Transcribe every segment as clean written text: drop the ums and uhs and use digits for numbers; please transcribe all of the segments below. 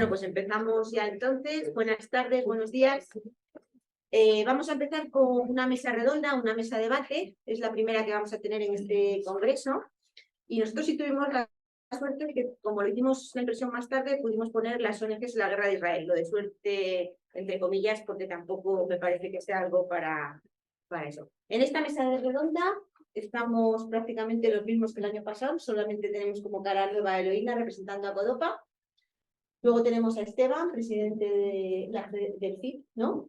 Bueno, pues empezamos ya entonces. Buenas tardes, buenos días. Vamos a empezar con una mesa redonda, una mesa de debate. Es la primera que vamos a tener en este congreso. Y nosotros sí tuvimos la suerte de que, como lo hicimos la impresión más tarde, pudimos poner las ONGs en la guerra de Israel. Lo de suerte, entre comillas, porque tampoco me parece que sea algo para eso. En esta mesa de redonda estamos prácticamente los mismos que el año pasado. Solamente tenemos como cara nueva a Eloína representando a Codopa. Luego tenemos a Esteban, presidente del FIP, ¿no?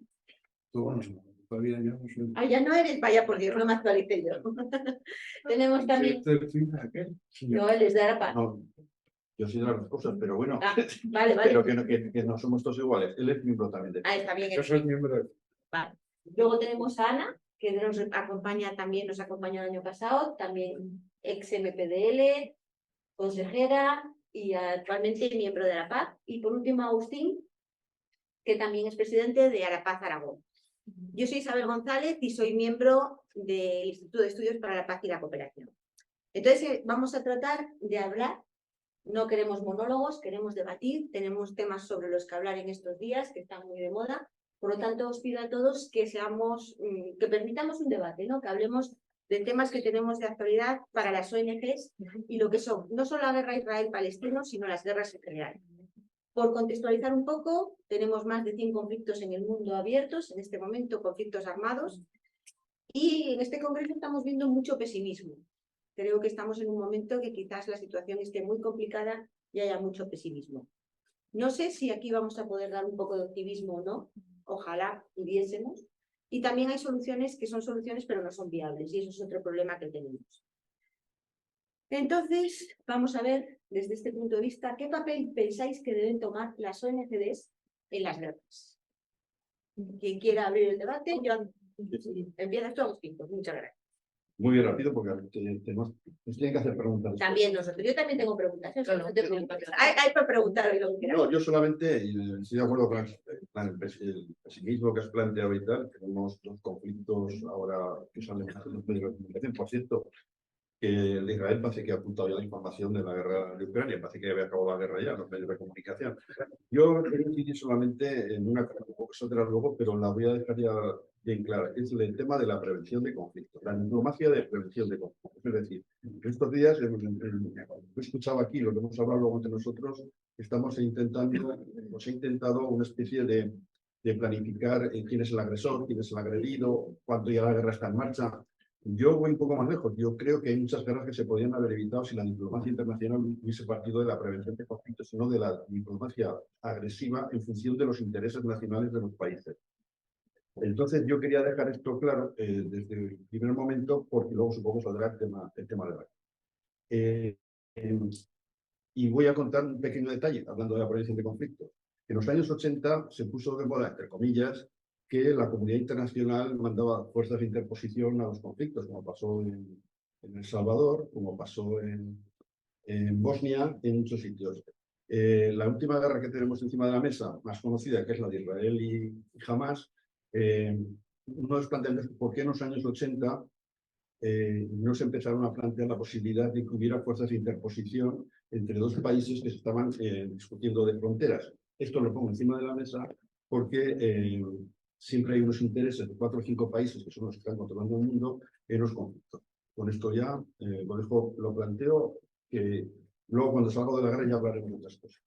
Todavía yo no soy. Ah, ya no eres, vaya, por Dios, no me actualicé yo. Tenemos también... No, él es de Arapaz. No, yo soy de las dos cosas, pero bueno. Ah, vale, vale. Pero que no somos todos iguales. Él es miembro también de... Ah, está bien. Yo soy miembro de... Vale. Luego tenemos a Ana, que nos acompaña también, nos acompañó el año pasado, también ex MPDL, consejera y actualmente miembro de Arapaz. Y por último, Agustín, que también es presidente de Arapaz Aragón. Yo soy Isabel González y soy miembro del Instituto de Estudios para la Paz y la Cooperación. Entonces, vamos a tratar de hablar, no queremos monólogos, queremos debatir, tenemos temas sobre los que hablar en estos días, que están muy de moda, por lo tanto os pido a todos que que permitamos un debate, ¿no? Que hablemos de temas que tenemos de actualidad para las ONGs y lo que son, no solo la guerra Israel-Palestino, sino las guerras en general. Por contextualizar un poco, tenemos más de 100 conflictos en el mundo abiertos, en este momento conflictos armados, y en este congreso estamos viendo mucho pesimismo. Creo que estamos en un momento que quizás la situación esté muy complicada y haya mucho pesimismo. No sé si aquí vamos a poder dar un poco de optimismo o no, ojalá pudiésemos. Y también hay soluciones que son soluciones pero no son viables, y eso es otro problema que tenemos. Entonces, vamos a ver desde este punto de vista qué papel pensáis que deben tomar las ONGs en las guerras. Quien quiera abrir el debate, empiezas tú, Agustín. Pues muchas gracias. Muy rápido porque nos tienen que hacer preguntas. También nosotros. Yo también tengo preguntas. Claro, hay para preguntar hoy lo que quieras. No, yo solamente estoy de acuerdo con el pesimismo que has planteado y tal. Tenemos dos conflictos ahora que salen en los medios de comunicación. Por cierto, que el Israel parece que ha apuntado ya la información de la guerra de Ucrania, parece que había acabado la guerra ya en los medios de comunicación. Yo quiero incidir solamente en una cosa, un poco saldrá luego, pero la voy a dejar ya bien clara, que es el tema de la prevención de conflictos, la diplomacia de prevención de conflictos. Es decir, estos días he escuchado aquí lo que hemos hablado luego entre nosotros, estamos intentando, hemos intentado una especie de planificar quién es el agresor, quién es el agredido, cuánto ya la guerra está en marcha. Yo voy un poco más lejos. Yo creo que hay muchas guerras que se podrían haber evitado si la diplomacia internacional hubiese partido de la prevención de conflictos, sino de la diplomacia agresiva en función de los intereses nacionales de los países. Entonces, yo quería dejar esto claro desde el primer momento, porque luego supongo saldrá el tema de la y voy a contar un pequeño detalle, hablando de la prevención de conflictos. En los años 80 se puso de moda, entre comillas, que la comunidad internacional mandaba fuerzas de interposición a los conflictos, como pasó en El Salvador, como pasó en Bosnia, en muchos sitios. La última guerra que tenemos encima de la mesa, más conocida, que es la de Israel y Hamas, uno de los planteamientos, ¿por qué en los años 80 no se empezaron a plantear la posibilidad de que hubiera fuerzas de interposición entre dos países que se estaban discutiendo de fronteras? Esto lo pongo encima de la mesa porque siempre hay unos intereses de 4 o 5 países que son los que están controlando el mundo en los conflictos. Con esto ya lo planteo, que luego cuando salgo de la guerra ya hablaremos de otras cosas.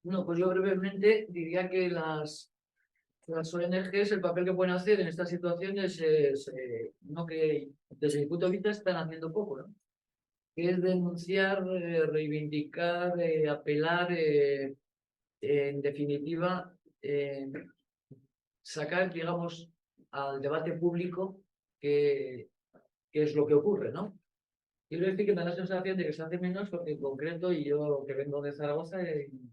No, pues yo brevemente diría que las ONGs, el papel que pueden hacer en estas situaciones es no que desde mi punto de vista están haciendo poco, ¿no? Que es denunciar, reivindicar, apelar, en definitiva, sacar, digamos, al debate público qué es lo que ocurre, ¿no? Quiero decir que me da la sensación de que se hace menos porque en concreto, y yo que vengo de Zaragoza, en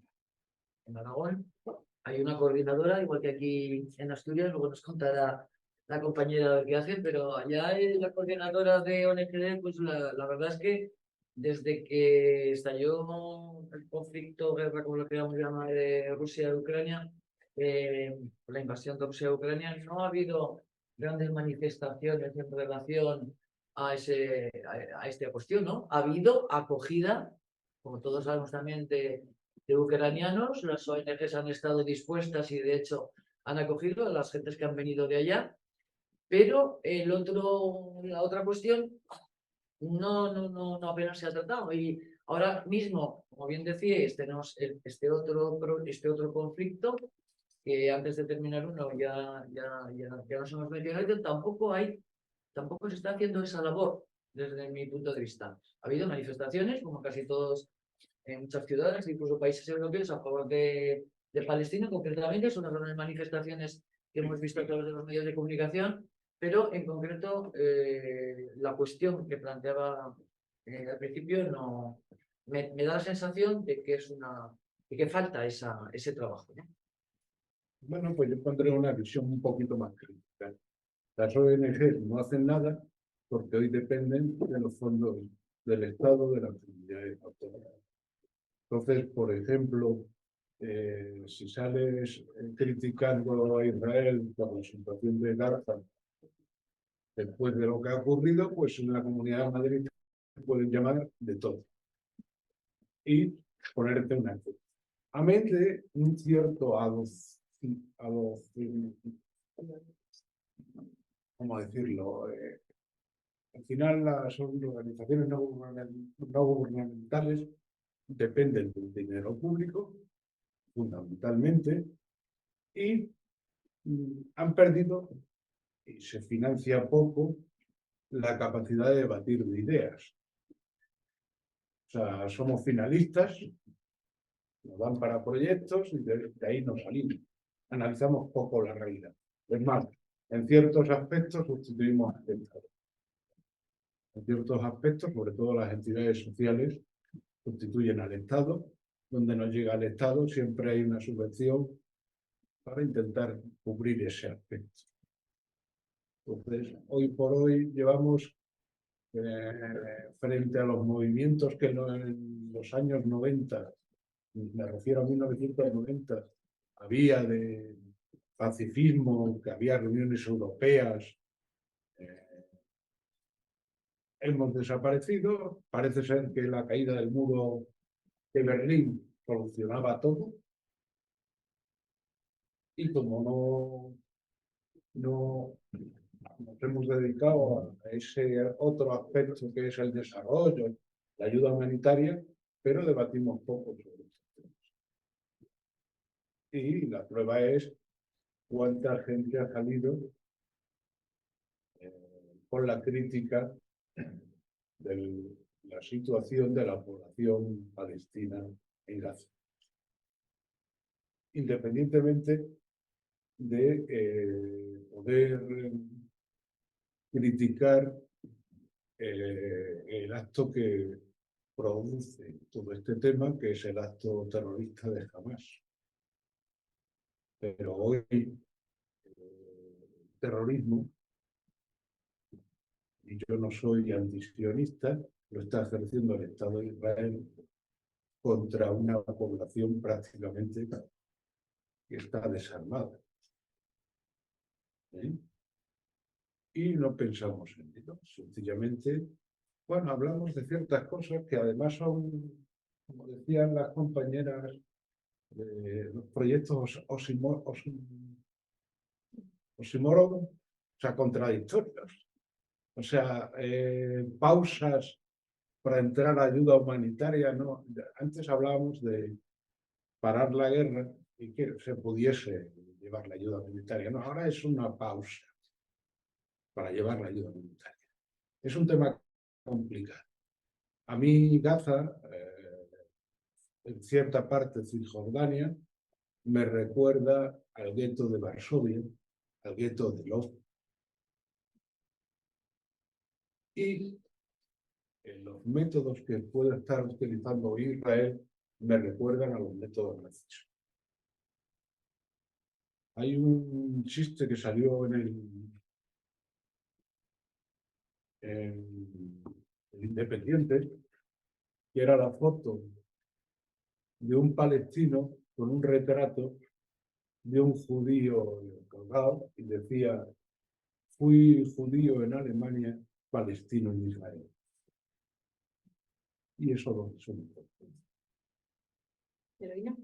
Aragón, hay una coordinadora, igual que aquí en Asturias, luego nos contará la compañera qué hace, pero allá la coordinadora de ONG, pues la verdad es que desde que estalló el conflicto, guerra, como lo queramos llamar, de Rusia y Ucrania, la invasión de Rusia a Ucrania, no ha habido grandes manifestaciones en relación a esta cuestión, ¿no? Ha habido acogida, como todos sabemos también, de ucranianos. Las ONGs han estado dispuestas y de hecho han acogido a las gentes que han venido de allá. Pero la otra cuestión no apenas se ha tratado. Y ahora mismo, como bien decíais, tenemos este otro conflicto que antes de terminar uno ya nos hemos mencionado. Tampoco se está haciendo esa labor desde mi punto de vista. Ha habido manifestaciones, como casi todos en muchas ciudades, incluso países europeos, a favor de Palestina, concretamente. Son las manifestaciones que hemos visto a través de los medios de comunicación, pero en concreto la cuestión que planteaba al principio me da la sensación de que de que falta ese trabajo, ¿no? Bueno, pues yo pondré una visión un poquito más crítica. Las ONG no hacen nada porque hoy dependen de los fondos del Estado, de las comunidades autónomas. Entonces, por ejemplo, si sales criticando a Israel por la situación de Gaza, después de lo que ha ocurrido, pues en la Comunidad de Madrid te pueden llamar de todo y ponerte una cruz. Amén de un cierto ¿cómo decirlo? Al final las organizaciones no gubernamentales dependen del dinero público, fundamentalmente, y han perdido, y se financia poco, la capacidad de debatir de ideas. O sea, somos finalistas, nos dan para proyectos y de ahí nos salimos. Analizamos poco la realidad. Es más, en ciertos aspectos sustituimos al Estado. En ciertos aspectos, sobre todo las entidades sociales, sustituyen al Estado. Donde no llega al Estado siempre hay una subvención para intentar cubrir ese aspecto. Entonces, hoy por hoy llevamos frente a los movimientos que en los años 90, me refiero a 1990, había de pacifismo, que había reuniones europeas, hemos desaparecido. Parece ser que la caída del muro de Berlín solucionaba todo. Y como no nos hemos dedicado a ese otro aspecto que es el desarrollo, la ayuda humanitaria, pero debatimos poco sobre estos temas. Y la prueba es cuánta gente ha salido con la crítica de la situación de la población palestina en Gaza. Independientemente de poder criticar el acto que produce todo este tema, que es el acto terrorista de Hamás. Pero hoy terrorismo, y yo no soy antisionista, lo está ejerciendo el Estado de Israel contra una población prácticamente que está desarmada. ¿Sí? Y no pensamos en ello, sencillamente, bueno, hablamos de ciertas cosas que además son, como decían las compañeras, los proyectos oxímoron, o sea, contradictorios. O sea, pausas para entrar a ayuda humanitaria, ¿no? Antes hablábamos de parar la guerra y que se pudiese llevar la ayuda humanitaria. No, ahora es una pausa para llevar la ayuda humanitaria. Es un tema complicado. A mí Gaza, en cierta parte de Cisjordania, me recuerda al gueto de Varsovia, al gueto de Lodz. Y los métodos que puede estar utilizando Israel me recuerdan a los métodos nazis. Hay un chiste que salió en el Independiente, que era la foto de un palestino con un retrato de un judío colgado y decía: fui judío en Alemania, palestino en Israel. Y eso lo resume. Eloína.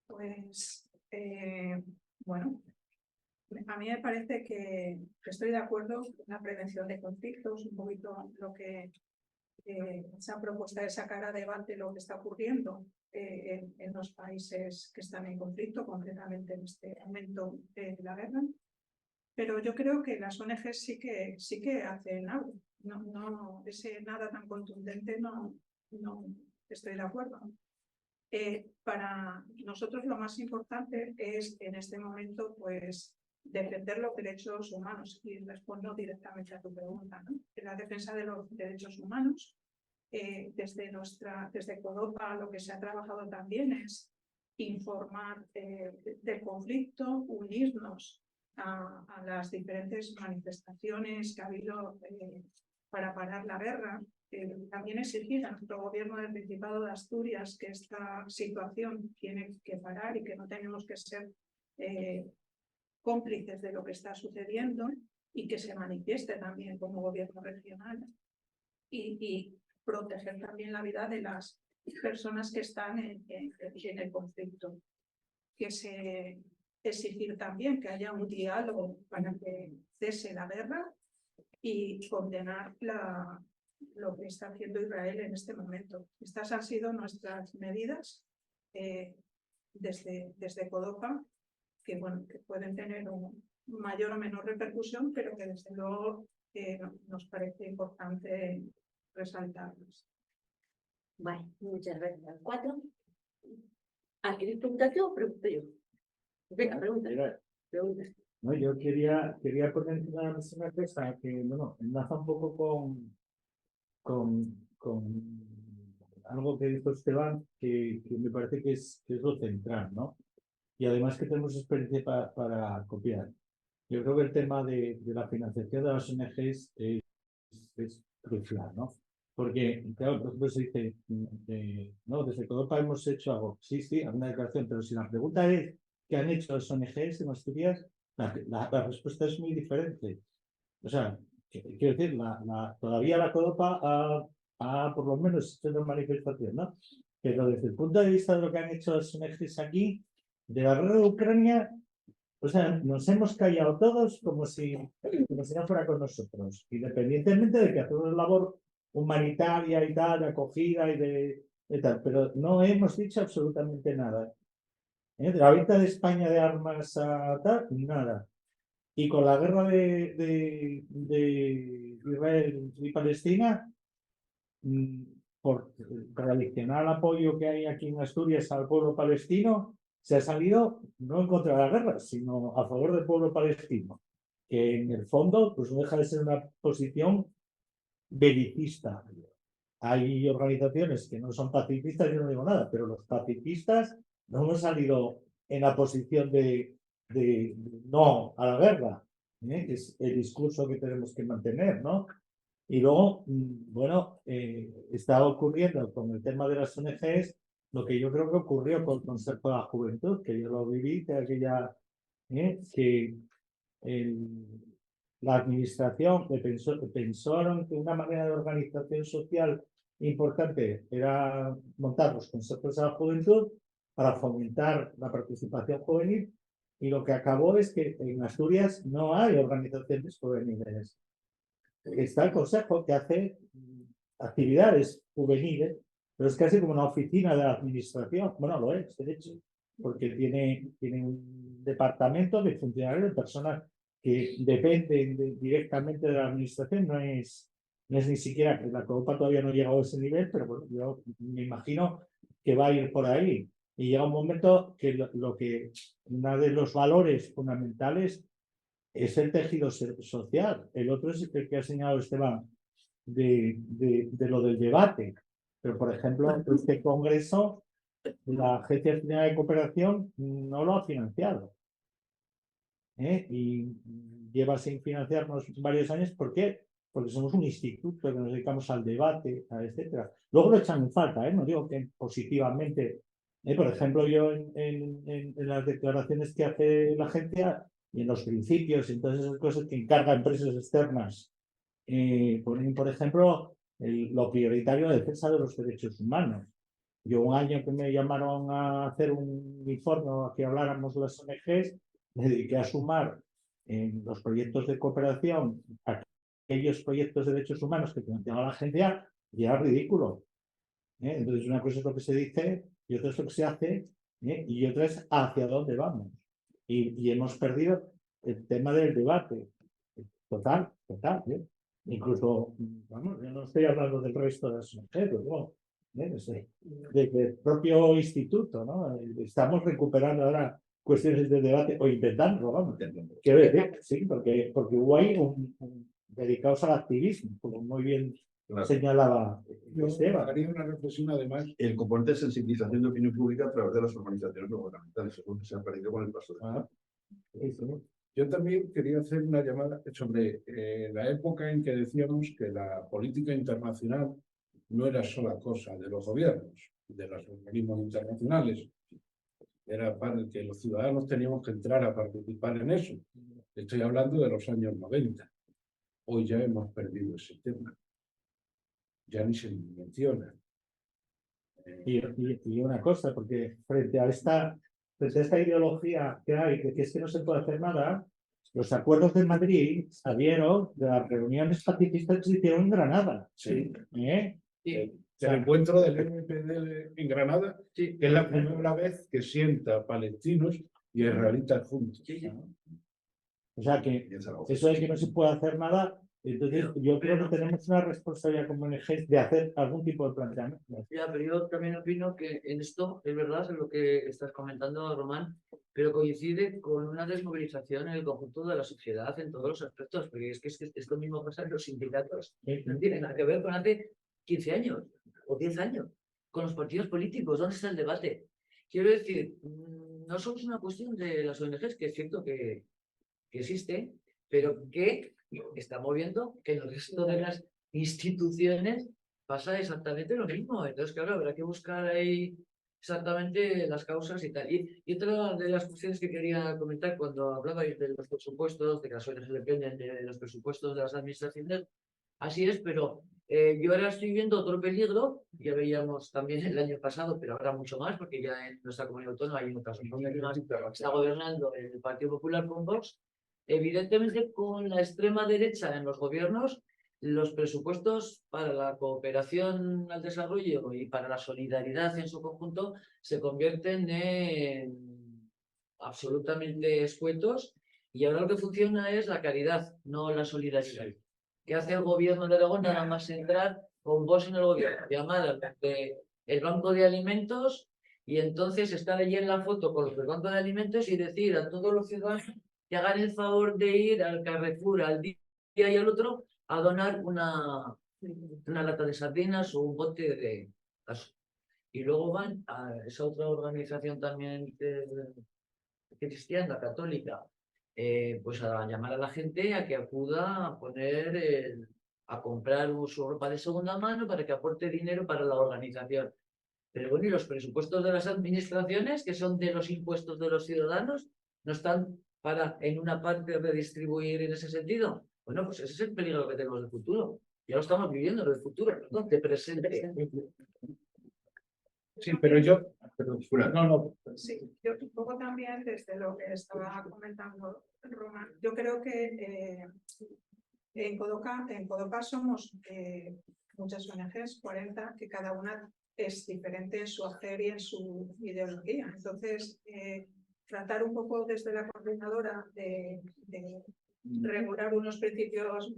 Pues, bueno, a mí me parece que estoy de acuerdo con la prevención de conflictos, un poquito lo que esa propuesta de sacar a debate lo que está ocurriendo en los países que están en conflicto, concretamente en este momento de la guerra. Pero yo creo que las ONG sí que hacen algo. No, ese nada tan contundente no estoy de acuerdo. Para nosotros lo más importante es en este momento pues defender los derechos humanos, y respondo directamente a tu pregunta, ¿no? La defensa de los derechos humanos. Desde CODOPA lo que se ha trabajado también es informar del conflicto, unirnos a las diferentes manifestaciones que ha habido para parar la guerra. También exigir a nuestro gobierno del Principado de Asturias que esta situación tiene que parar y que no tenemos que ser cómplices de lo que está sucediendo, y que se manifieste también como gobierno regional y proteger también la vida de las personas que están en el conflicto. Que se exigir también que haya un diálogo para que cese la guerra y condenar lo que está haciendo Israel en este momento. Estas han sido nuestras medidas desde CODOPA, que, bueno, que pueden tener mayor o menor repercusión, pero que desde luego nos parece importante resaltarlas. Vale, muchas gracias. 4. ¿Quieres preguntar tú o pregunto yo? Venga, pregunta. Pregunta. No, yo quería poner encima de la mesa una cosa que, bueno, enlaza un poco con algo que dijo Esteban, que me parece que es lo central, ¿no? Y además que tenemos experiencia para copiar. Yo creo que el tema de la financiación de las ONGs es crucial, ¿no? Porque, claro, por ejemplo, se dice, no, desde CODOPA hemos hecho algo. Sí, alguna declaración, pero si la pregunta es ¿qué han hecho las ONGs en Asturias? La respuesta es muy diferente. O sea, quiero decir, todavía la CODOPA ha por lo menos hecho una manifestación, ¿no? Pero desde el punto de vista de lo que han hecho las ONGs aquí, de la guerra de Ucrania, o sea, nos hemos callado todos como si no fuera con nosotros, independientemente de que hacemos labor humanitaria y tal, de acogida y de tal, pero no hemos dicho absolutamente nada. De la venta de España de armas a tal, nada. Y con la guerra de Israel y Palestina, por tradicional apoyo que hay aquí en Asturias al pueblo palestino, se ha salido no en contra de la guerra, sino a favor del pueblo palestino, que en el fondo pues no deja de ser una posición belicista. Hay organizaciones que no son pacifistas, yo no digo nada, pero los pacifistas no hemos salido en la posición de no a la guerra, que es el discurso que tenemos que mantener, ¿no? Y luego, bueno, está ocurriendo con el tema de las ONGs lo que yo creo que ocurrió con el Consejo de la Juventud, que yo lo viví, que aquella, que la administración pensaron que una manera de organización social importante era montar los consejos de la juventud para fomentar la participación juvenil, y lo que acabó es que en Asturias no hay organizaciones juveniles. Está el consejo que hace actividades juveniles, pero es casi como una oficina de la administración. Bueno, lo es, de hecho, porque tiene un departamento de funcionarios, de personas que dependen directamente de la administración. No es ni siquiera, la CODOPA todavía no ha llegado a ese nivel, pero bueno, yo me imagino que va a ir por ahí. Y llega un momento que uno de los valores fundamentales es el tejido social. El otro es el que ha señalado Esteban, de lo del debate. Pero, por ejemplo, este congreso, la Agencia Nacional de Cooperación no lo ha financiado. Y lleva sin financiarnos varios años. ¿Por qué? Porque somos un instituto que nos dedicamos al debate, etcétera. Luego lo echan en falta, no digo que positivamente. Por ejemplo, yo en las declaraciones que hace la agencia y en los principios y en todas esas cosas que encarga a empresas externas, ponen, por ejemplo, lo prioritario de defensa de los derechos humanos. Yo un año que me llamaron a hacer un informe o a que habláramos las ONGs, me dediqué a sumar en los proyectos de cooperación aquellos proyectos de derechos humanos que planteaba la agencia, y era ridículo. Entonces, una cosa es lo que se dice y otra es lo que se hace, y otra es hacia dónde vamos. Y hemos perdido el tema del debate. Total. Incluso, vamos, yo no estoy hablando del resto de las ONGs, ¿no? Del propio instituto, ¿no? Estamos recuperando ahora cuestiones de debate o intentando, vamos. Quiero decir, sí, porque hubo ahí dedicados al activismo, como muy bien señalaba Yo Esteban. haría una reflexión además. El componente de sensibilización de opinión pública a través de las organizaciones no gubernamentales, según que se ha perdido con el paso del tiempo. Yo también quería hacer una llamada sobre la época en que decíamos que la política internacional no era sola cosa de los gobiernos, de los organismos internacionales. Era para que los ciudadanos teníamos que entrar a participar en eso. Estoy hablando de los años 90. Hoy ya hemos perdido ese tema. Ya ni se menciona. Y una cosa, porque frente a esta ideología que hay, que es que no se puede hacer nada, los acuerdos de Madrid salieron de las reuniones pacifistas que se hicieron en Granada. Sí. Sí. El encuentro del MPD en Granada, Sí. que es la primera vez que sienta palestinos y israelitas juntos. O sea que eso de que no se puede hacer nada, entonces yo creo que tenemos una responsabilidad como ONG de hacer algún tipo de planteamiento. Ya, pero yo también opino que en esto es verdad, es lo que estás comentando, Román, pero coincide con una desmovilización en el conjunto de la sociedad en todos los aspectos, porque es que esto mismo pasa en los sindicatos. No tiene nada que ver con hace 15 años o 10 años, con los partidos políticos. ¿Dónde está el debate? Quiero decir, no somos una cuestión de las ONGs, que es cierto que existe, pero que estamos viendo que en el resto de las instituciones pasa exactamente lo mismo. Entonces, claro, habrá que buscar ahí exactamente las causas y tal. Y otra de las cuestiones que quería comentar cuando hablabais de los presupuestos, de que las ONGs dependen de los presupuestos de las administraciones, así es, pero yo ahora estoy viendo otro peligro, ya veíamos también el año pasado, pero ahora mucho más, porque ya en nuestra comunidad autónoma hay otras comunidades que está gobernando el Partido Popular con Vox. Evidentemente, con la extrema derecha en los gobiernos, los presupuestos para la cooperación al desarrollo y para la solidaridad en su conjunto se convierten en absolutamente escuetos, y ahora lo que funciona es la caridad, no la solidaridad. ¿Qué hace el gobierno de Aragón? Nada más entrar con vos en el gobierno, llamar el Banco de Alimentos, y entonces estar allí en la foto con los del Banco de Alimentos y decir a todos los ciudadanos que hagan el favor de ir al Carrefour al día y al otro a donar una lata de sardinas o un bote de gas. Y luego van a esa otra organización también cristiana, católica, pues a llamar a la gente a que acuda a poner, a comprar su ropa de segunda mano para que aporte dinero para la organización. Pero bueno, y los presupuestos de las administraciones, que son de los impuestos de los ciudadanos, no están para en una parte redistribuir en ese sentido. Bueno, pues ese es el peligro que tenemos del futuro. Ya lo estamos viviendo, del futuro, perdón, de presente. Sí, pero yo... No. Sí, yo un poco también desde lo que estaba comentando Román, yo creo que en Codoca somos muchas ONGs, 40, que cada una es diferente en su hacer y en su ideología. Entonces, tratar un poco desde la coordinadora de regular unos principios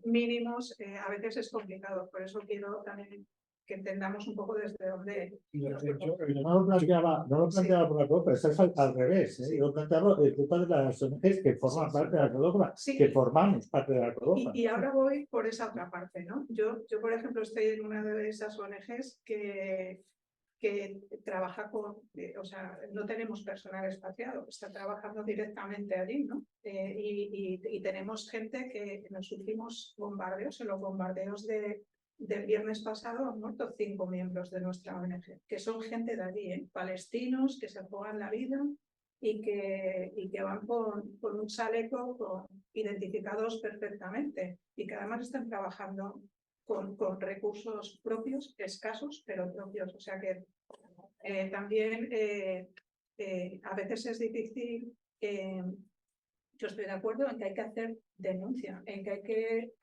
mínimos a veces es complicado. Por eso quiero también que entendamos un poco desde dónde... No lo planteaba por la COPA, es al revés. Yo lo planteaba de las ONGs que forman parte de la CODOPA, que formamos parte de la CODOPA. Y ahora voy por esa otra parte, ¿no? Yo, por ejemplo, estoy en una de esas ONGs que trabaja con, o sea, no tenemos personal expatriado, está trabajando directamente allí, ¿no? Y tenemos gente que en los últimos bombardeos, en los bombardeos del viernes pasado, han muerto 5 miembros de nuestra ONG, que son gente de allí, palestinos, que se juegan la vida y que van con un chaleco identificados perfectamente y que además están trabajando con recursos propios, escasos, pero propios. O sea que también a veces es difícil. Yo estoy de acuerdo en que hay que hacer denuncia, en que hay que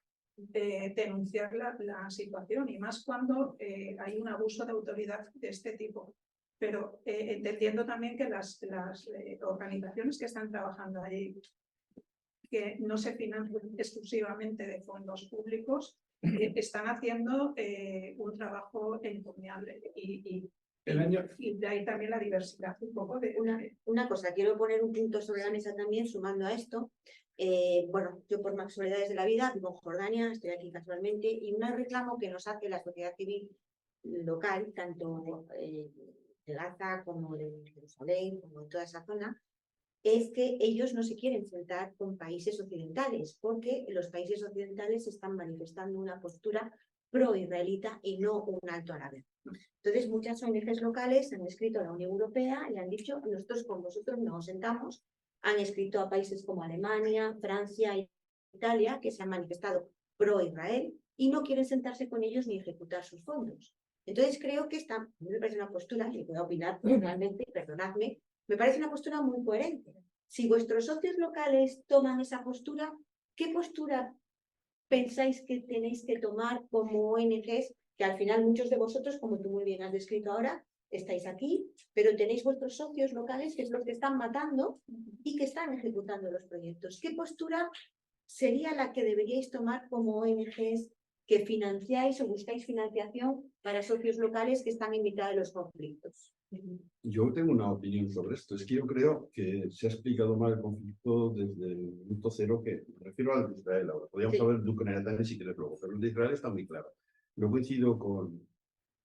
denunciar la situación, y más cuando hay un abuso de autoridad de este tipo. Pero entendiendo también que las organizaciones que están trabajando allí, que no se financian exclusivamente de fondos públicos, están haciendo un trabajo encomiable, y de ahí también la diversidad un poco de... Una cosa, quiero poner un punto sobre la mesa también, sumando a esto. Bueno, yo por casualidades de la vida vivo en Jordania, estoy aquí casualmente, y un reclamo que nos hace la sociedad civil local, tanto de Gaza como de Jerusalén, como de toda esa zona, es que ellos no se quieren enfrentar con países occidentales, porque los países occidentales están manifestando una postura pro-israelita y no un alto a la guerra. Entonces, muchas ONGs locales han escrito a la Unión Europea y han dicho: nosotros con vosotros no nos sentamos. Han escrito a países como Alemania, Francia e Italia, que se han manifestado pro-Israel y no quieren sentarse con ellos ni ejecutar sus fondos. Entonces, creo que esta me parece una postura, y puedo opinar personalmente, perdonadme, me parece una postura muy coherente. Si vuestros socios locales toman esa postura, ¿qué postura pensáis que tenéis que tomar como ONGs? Que al final muchos de vosotros, como tú muy bien has descrito ahora, estáis aquí, pero tenéis vuestros socios locales, que es los que están matando y que están ejecutando los proyectos. ¿Qué postura sería la que deberíais tomar como ONGs que financiáis o buscáis financiación para socios locales que están en mitad de los conflictos? Yo tengo una opinión sobre esto. Es que yo creo que se ha explicado mal el conflicto desde el minuto cero, que me refiero al de Israel ahora. Podríamos hablar de Ucrania también si quieres luego, pero el de Israel está muy claro. No coincido con...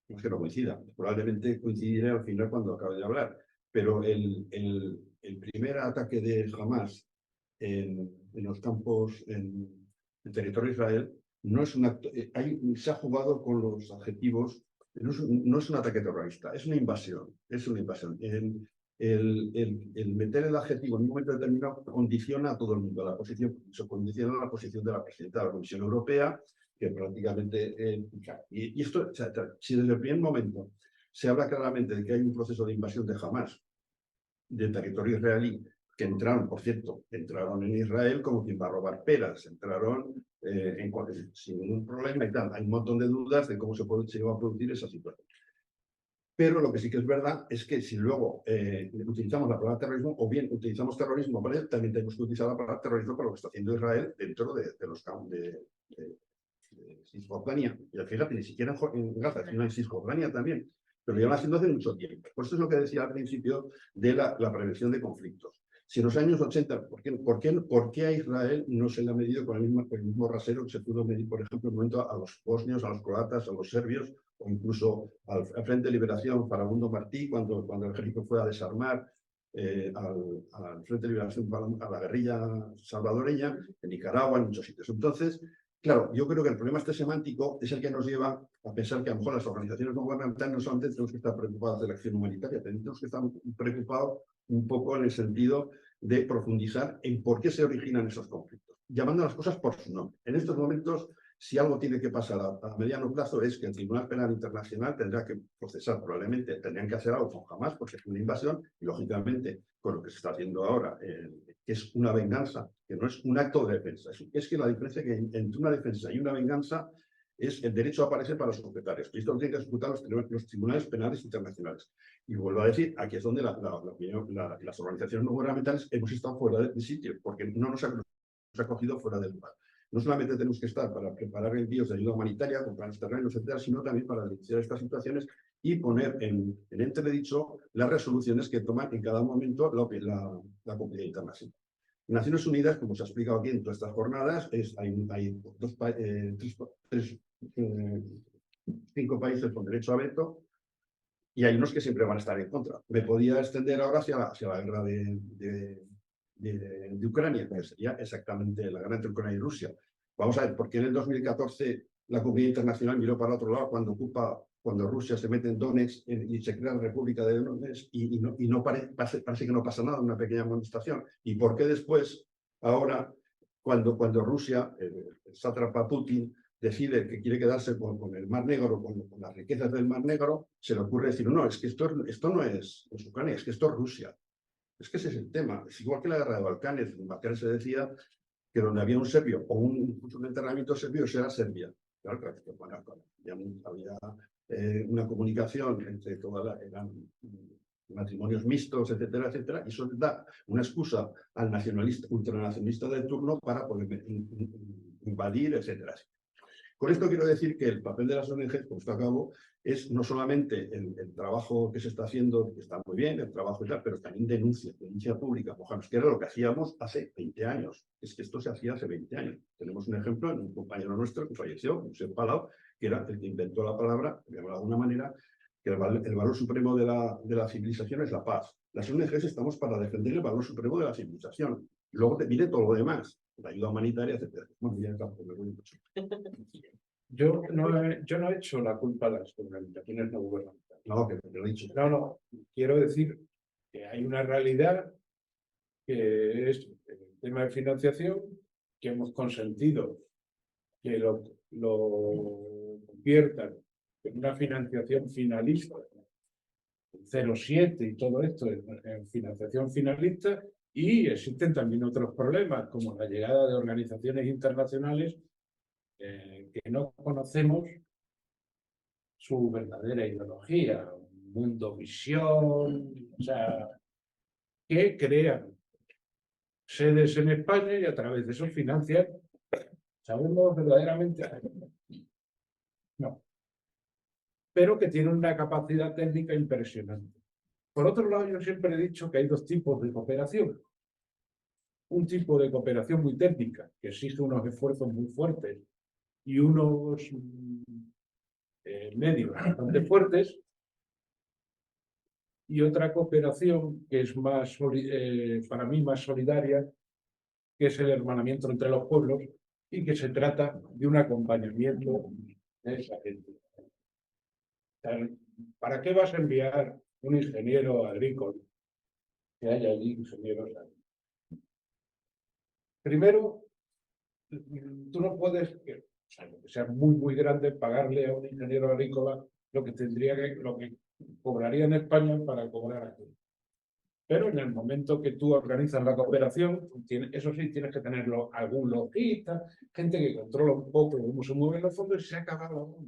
No es que no coincida, probablemente coincidiré al final cuando acabe de hablar, pero el primer ataque de Hamas en los campos en territorio de Israel no es un acto... se ha jugado con los adjetivos. No es un ataque terrorista, es una invasión. Es una invasión. El meter el adjetivo en un momento determinado condiciona a todo el mundo. La posición, se condiciona la posición de la presidenta de la Comisión Europea, que prácticamente... y esto, o sea, si desde el primer momento se habla claramente de que hay un proceso de invasión de Hamas del territorio israelí, que entraron, por cierto, entraron en Israel como quien va a robar peras, entraron sin ningún problema y tal. Hay un montón de dudas de cómo se va a producir esa situación. Pero lo que sí que es verdad es que si luego utilizamos la palabra terrorismo, o bien utilizamos terrorismo, ¿vale? También tenemos que utilizar la palabra terrorismo para lo que está haciendo Israel dentro de los campos de Cisjordania. Y fíjate, ni siquiera en Gaza, sino en Cisjordania también. Pero ya lo haciendo hace mucho tiempo. Por eso es lo que decía al principio de la prevención de conflictos. Si en los años 80, ¿por qué a Israel no se le ha medido con el mismo rasero que se pudo medir, por ejemplo, en un momento a los bosnios, a los croatas, a los serbios, o incluso al Frente de Liberación Farabundo Martí, cuando el ejército fue a desarmar al Frente de Liberación, a la guerrilla salvadoreña, en Nicaragua, en muchos sitios? Entonces, claro, yo creo que el problema semántico es el que nos lleva a pensar que a lo mejor las organizaciones no gubernamentales no solamente tenemos que estar preocupadas de la acción humanitaria, tenemos que estar preocupados un poco en el sentido de profundizar en por qué se originan esos conflictos, llamando a las cosas por su nombre. En estos momentos, si algo tiene que pasar a mediano plazo, es que el Tribunal Penal Internacional tendrá que procesar, probablemente tendrían que hacer algo con Hamas, porque es una invasión, y lógicamente con lo que se está haciendo ahora, que es una venganza, que no es un acto de defensa. Es que la diferencia que entre una defensa y una venganza es el derecho a aparecer para los propietarios. Y esto lo tienen que ejecutar los tribunales penales internacionales. Y vuelvo a decir, aquí es donde las organizaciones no gubernamentales hemos estado fuera del sitio, porque no nos ha cogido fuera del lugar. No solamente tenemos que estar para preparar envíos de ayuda humanitaria, con planes terrenos, etcétera, sino también para denunciar estas situaciones y poner en entredicho las resoluciones que toma en cada momento la comunidad internacional. Naciones Unidas, como se ha explicado aquí en todas estas jornadas, hay 5 países con derecho a veto y hay unos que siempre van a estar en contra. Me podía extender ahora hacia la guerra de Ucrania, que sería exactamente la guerra entre Ucrania y Rusia. Vamos a ver, ¿por qué en el 2014 la comunidad internacional miró para otro lado cuando Rusia se mete en Donetsk y se crea la República de Donetsk y no parece que no pasa nada, una pequeña amonestación? ¿Y por qué después, ahora, cuando Rusia, el sátrapa Putin, decide que quiere quedarse con el Mar Negro, con las riquezas del Mar Negro, se le ocurre decir, no, es que esto no es Ucrania, es que esto es Rusia. Es que ese es el tema. Es igual que la guerra de Balcanes. En Balcanes se decía que donde había un serbio o un enterramiento serbio, eso era Serbia. Claro, claro, bueno, había una comunicación entre todas eran matrimonios mixtos, etcétera, etcétera, y eso da una excusa al nacionalista, ultranacionalista de turno para poder invadir, etcétera. Con esto quiero decir que el papel de las ONGs, por esto acabo, es no solamente el trabajo que se está haciendo, que está muy bien, el trabajo y tal, pero también denuncia pública, mojanos, que era lo que hacíamos hace 20 años. Es que esto se hacía hace 20 años. Tenemos un ejemplo en un compañero nuestro que falleció, Josep Palau, que era el que inventó la palabra, de alguna manera, que el valor supremo de la civilización es la paz. Las ONGs estamos para defender el valor supremo de la civilización. Luego te viene todo lo demás, la ayuda humanitaria, etc. Bueno, ya está, me voy mucho. Yo no he hecho la culpa de las organizaciones no gubernamentales. No, que te lo he dicho. No, quiero decir que hay una realidad que es el tema de financiación, que hemos consentido que lo conviertan en una financiación finalista, 0,7 y todo esto en financiación finalista, y existen también otros problemas, como la llegada de organizaciones internacionales que no conocemos su verdadera ideología, mundo visión, o sea, que crean sedes en España y a través de eso financian. ¿Sabemos verdaderamente? No. Pero que tienen una capacidad técnica impresionante. Por otro lado, yo siempre he dicho que hay dos tipos de cooperación. Un tipo de cooperación muy técnica, que exige unos esfuerzos muy fuertes y unos medios bastante fuertes, y otra cooperación que es más, para mí, más solidaria, que es el hermanamiento entre los pueblos, y que se trata de un acompañamiento de esa gente. ¿Para qué vas a enviar un ingeniero agrícola? Que haya allí ingenieros agrícolas. Primero, tú no puedes, salvo que sea muy, muy grande, pagarle a un ingeniero agrícola lo que cobraría en España para cobrar aquí. Pero en el momento que tú organizas la cooperación, eso sí, tienes que tenerlo algún logista, gente que controla un poco cómo se mueven los fondos, y se acaba la onda.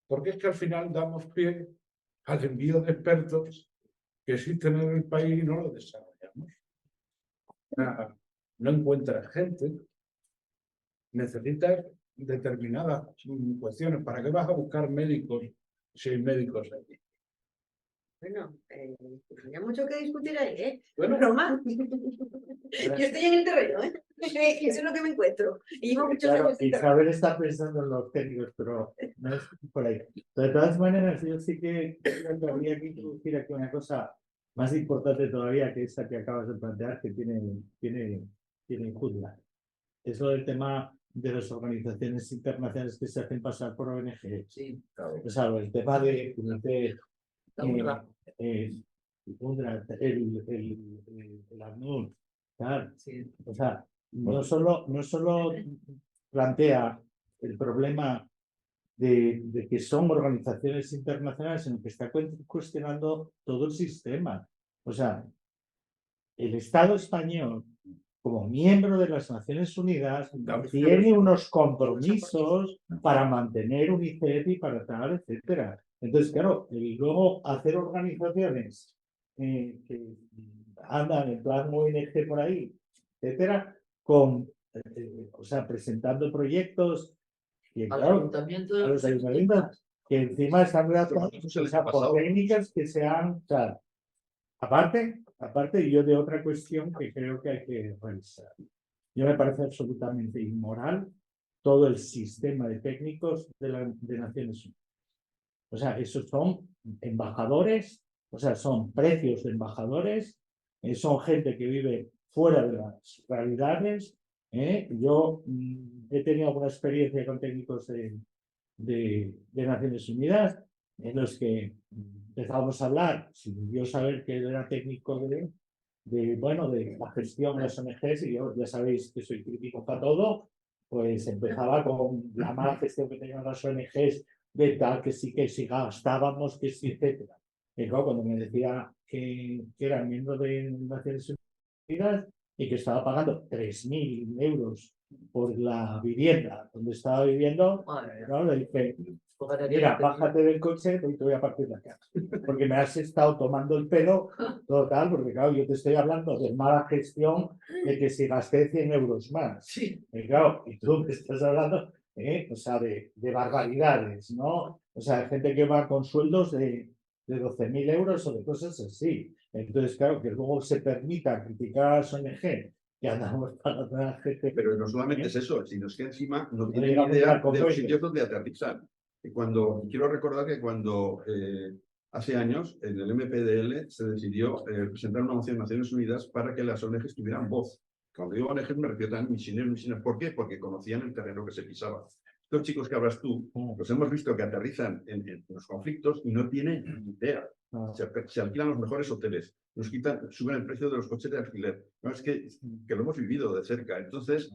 Porque es que al final damos pie al envío de expertos que existen en el país y no lo desarrollamos. No encuentras gente, necesitas determinadas cuestiones. ¿Para qué vas a buscar médicos si hay médicos aquí? Bueno, pues había mucho que discutir ahí, ¿eh? Bueno, Broma. Yo estoy en el terreno, ¿eh? Eso es lo que me encuentro. Y llevo muchos Claro, años en el terreno. Isabel está pensando en los técnicos, pero no es por ahí. De todas maneras, yo sí que creo que habría que introducir aquí una cosa más importante todavía que esa que acabas de plantear, que tiene Juzla. Es lo del tema de las organizaciones internacionales que se hacen pasar por ONG. Sí, claro. O sea, el tema de La UNRWA. el ACNUR, claro. Sí. O sea, no solo plantea el problema de que son organizaciones internacionales, sino que está cuestionando todo el sistema. O sea, el Estado español, como miembro de las Naciones Unidas, tiene unos compromisos para mantener UNICEF y para tal, etcétera. Entonces, claro, y luego hacer organizaciones que andan en plan ONG por ahí, etcétera, o sea, presentando proyectos que, Al claro, ayuntamiento a los ayuntamientos que encima están relacionados, o sea, por técnicas que sean, o sea, aparte yo de otra cuestión que creo que hay que revisar. Yo me parece absolutamente inmoral todo el sistema de técnicos de Naciones Unidas. O sea, esos son embajadores, o sea, son precios de embajadores, son gente que vive fuera de las realidades. Yo he tenido alguna experiencia con técnicos de Naciones Unidas en los que empezamos a hablar sin yo saber que era técnico de la gestión de las ONGs, y yo ya sabéis que soy crítico para todo, pues empezaba con la mala gestión que tenían las ONGs, de tal, que sí gastábamos, que sí, etcétera. Y claro, cuando me decía que era miembro de Naciones Unidas y que estaba pagando 3.000 euros por la vivienda donde estaba viviendo, Madre mía. claro, le dije, Póngate a mira, dieta, bájate del coche y te voy a partir la cara. Porque me has estado tomando el pelo total, porque claro, yo te estoy hablando de mala gestión, de que si gasté 100 euros más. Sí. Y claro, y tú me estás hablando, o sea, de barbaridades, ¿no? O sea, de gente que va con sueldos de 12.000 euros o de cosas así. Entonces, claro, que luego se permita criticar a las ONG que andamos pagando a la gente. Pero no solamente es eso, sino es que encima no No tienen ni llegamos idea al de convenio. los sitios donde aterrizan. Y quiero recordar que cuando hace años en el MPDL se decidió presentar una moción en Naciones Unidas para que las ONGs tuvieran voz. Cuando digo ONGs me refiero a misioneros. ¿Por qué? Porque conocían el terreno que se pisaba. Estos chicos que hablas tú, los hemos visto que aterrizan en los conflictos y no tienen ni idea. Se alquilan los mejores hoteles, suben el precio de los coches de alquiler. No, es que lo hemos vivido de cerca. Entonces,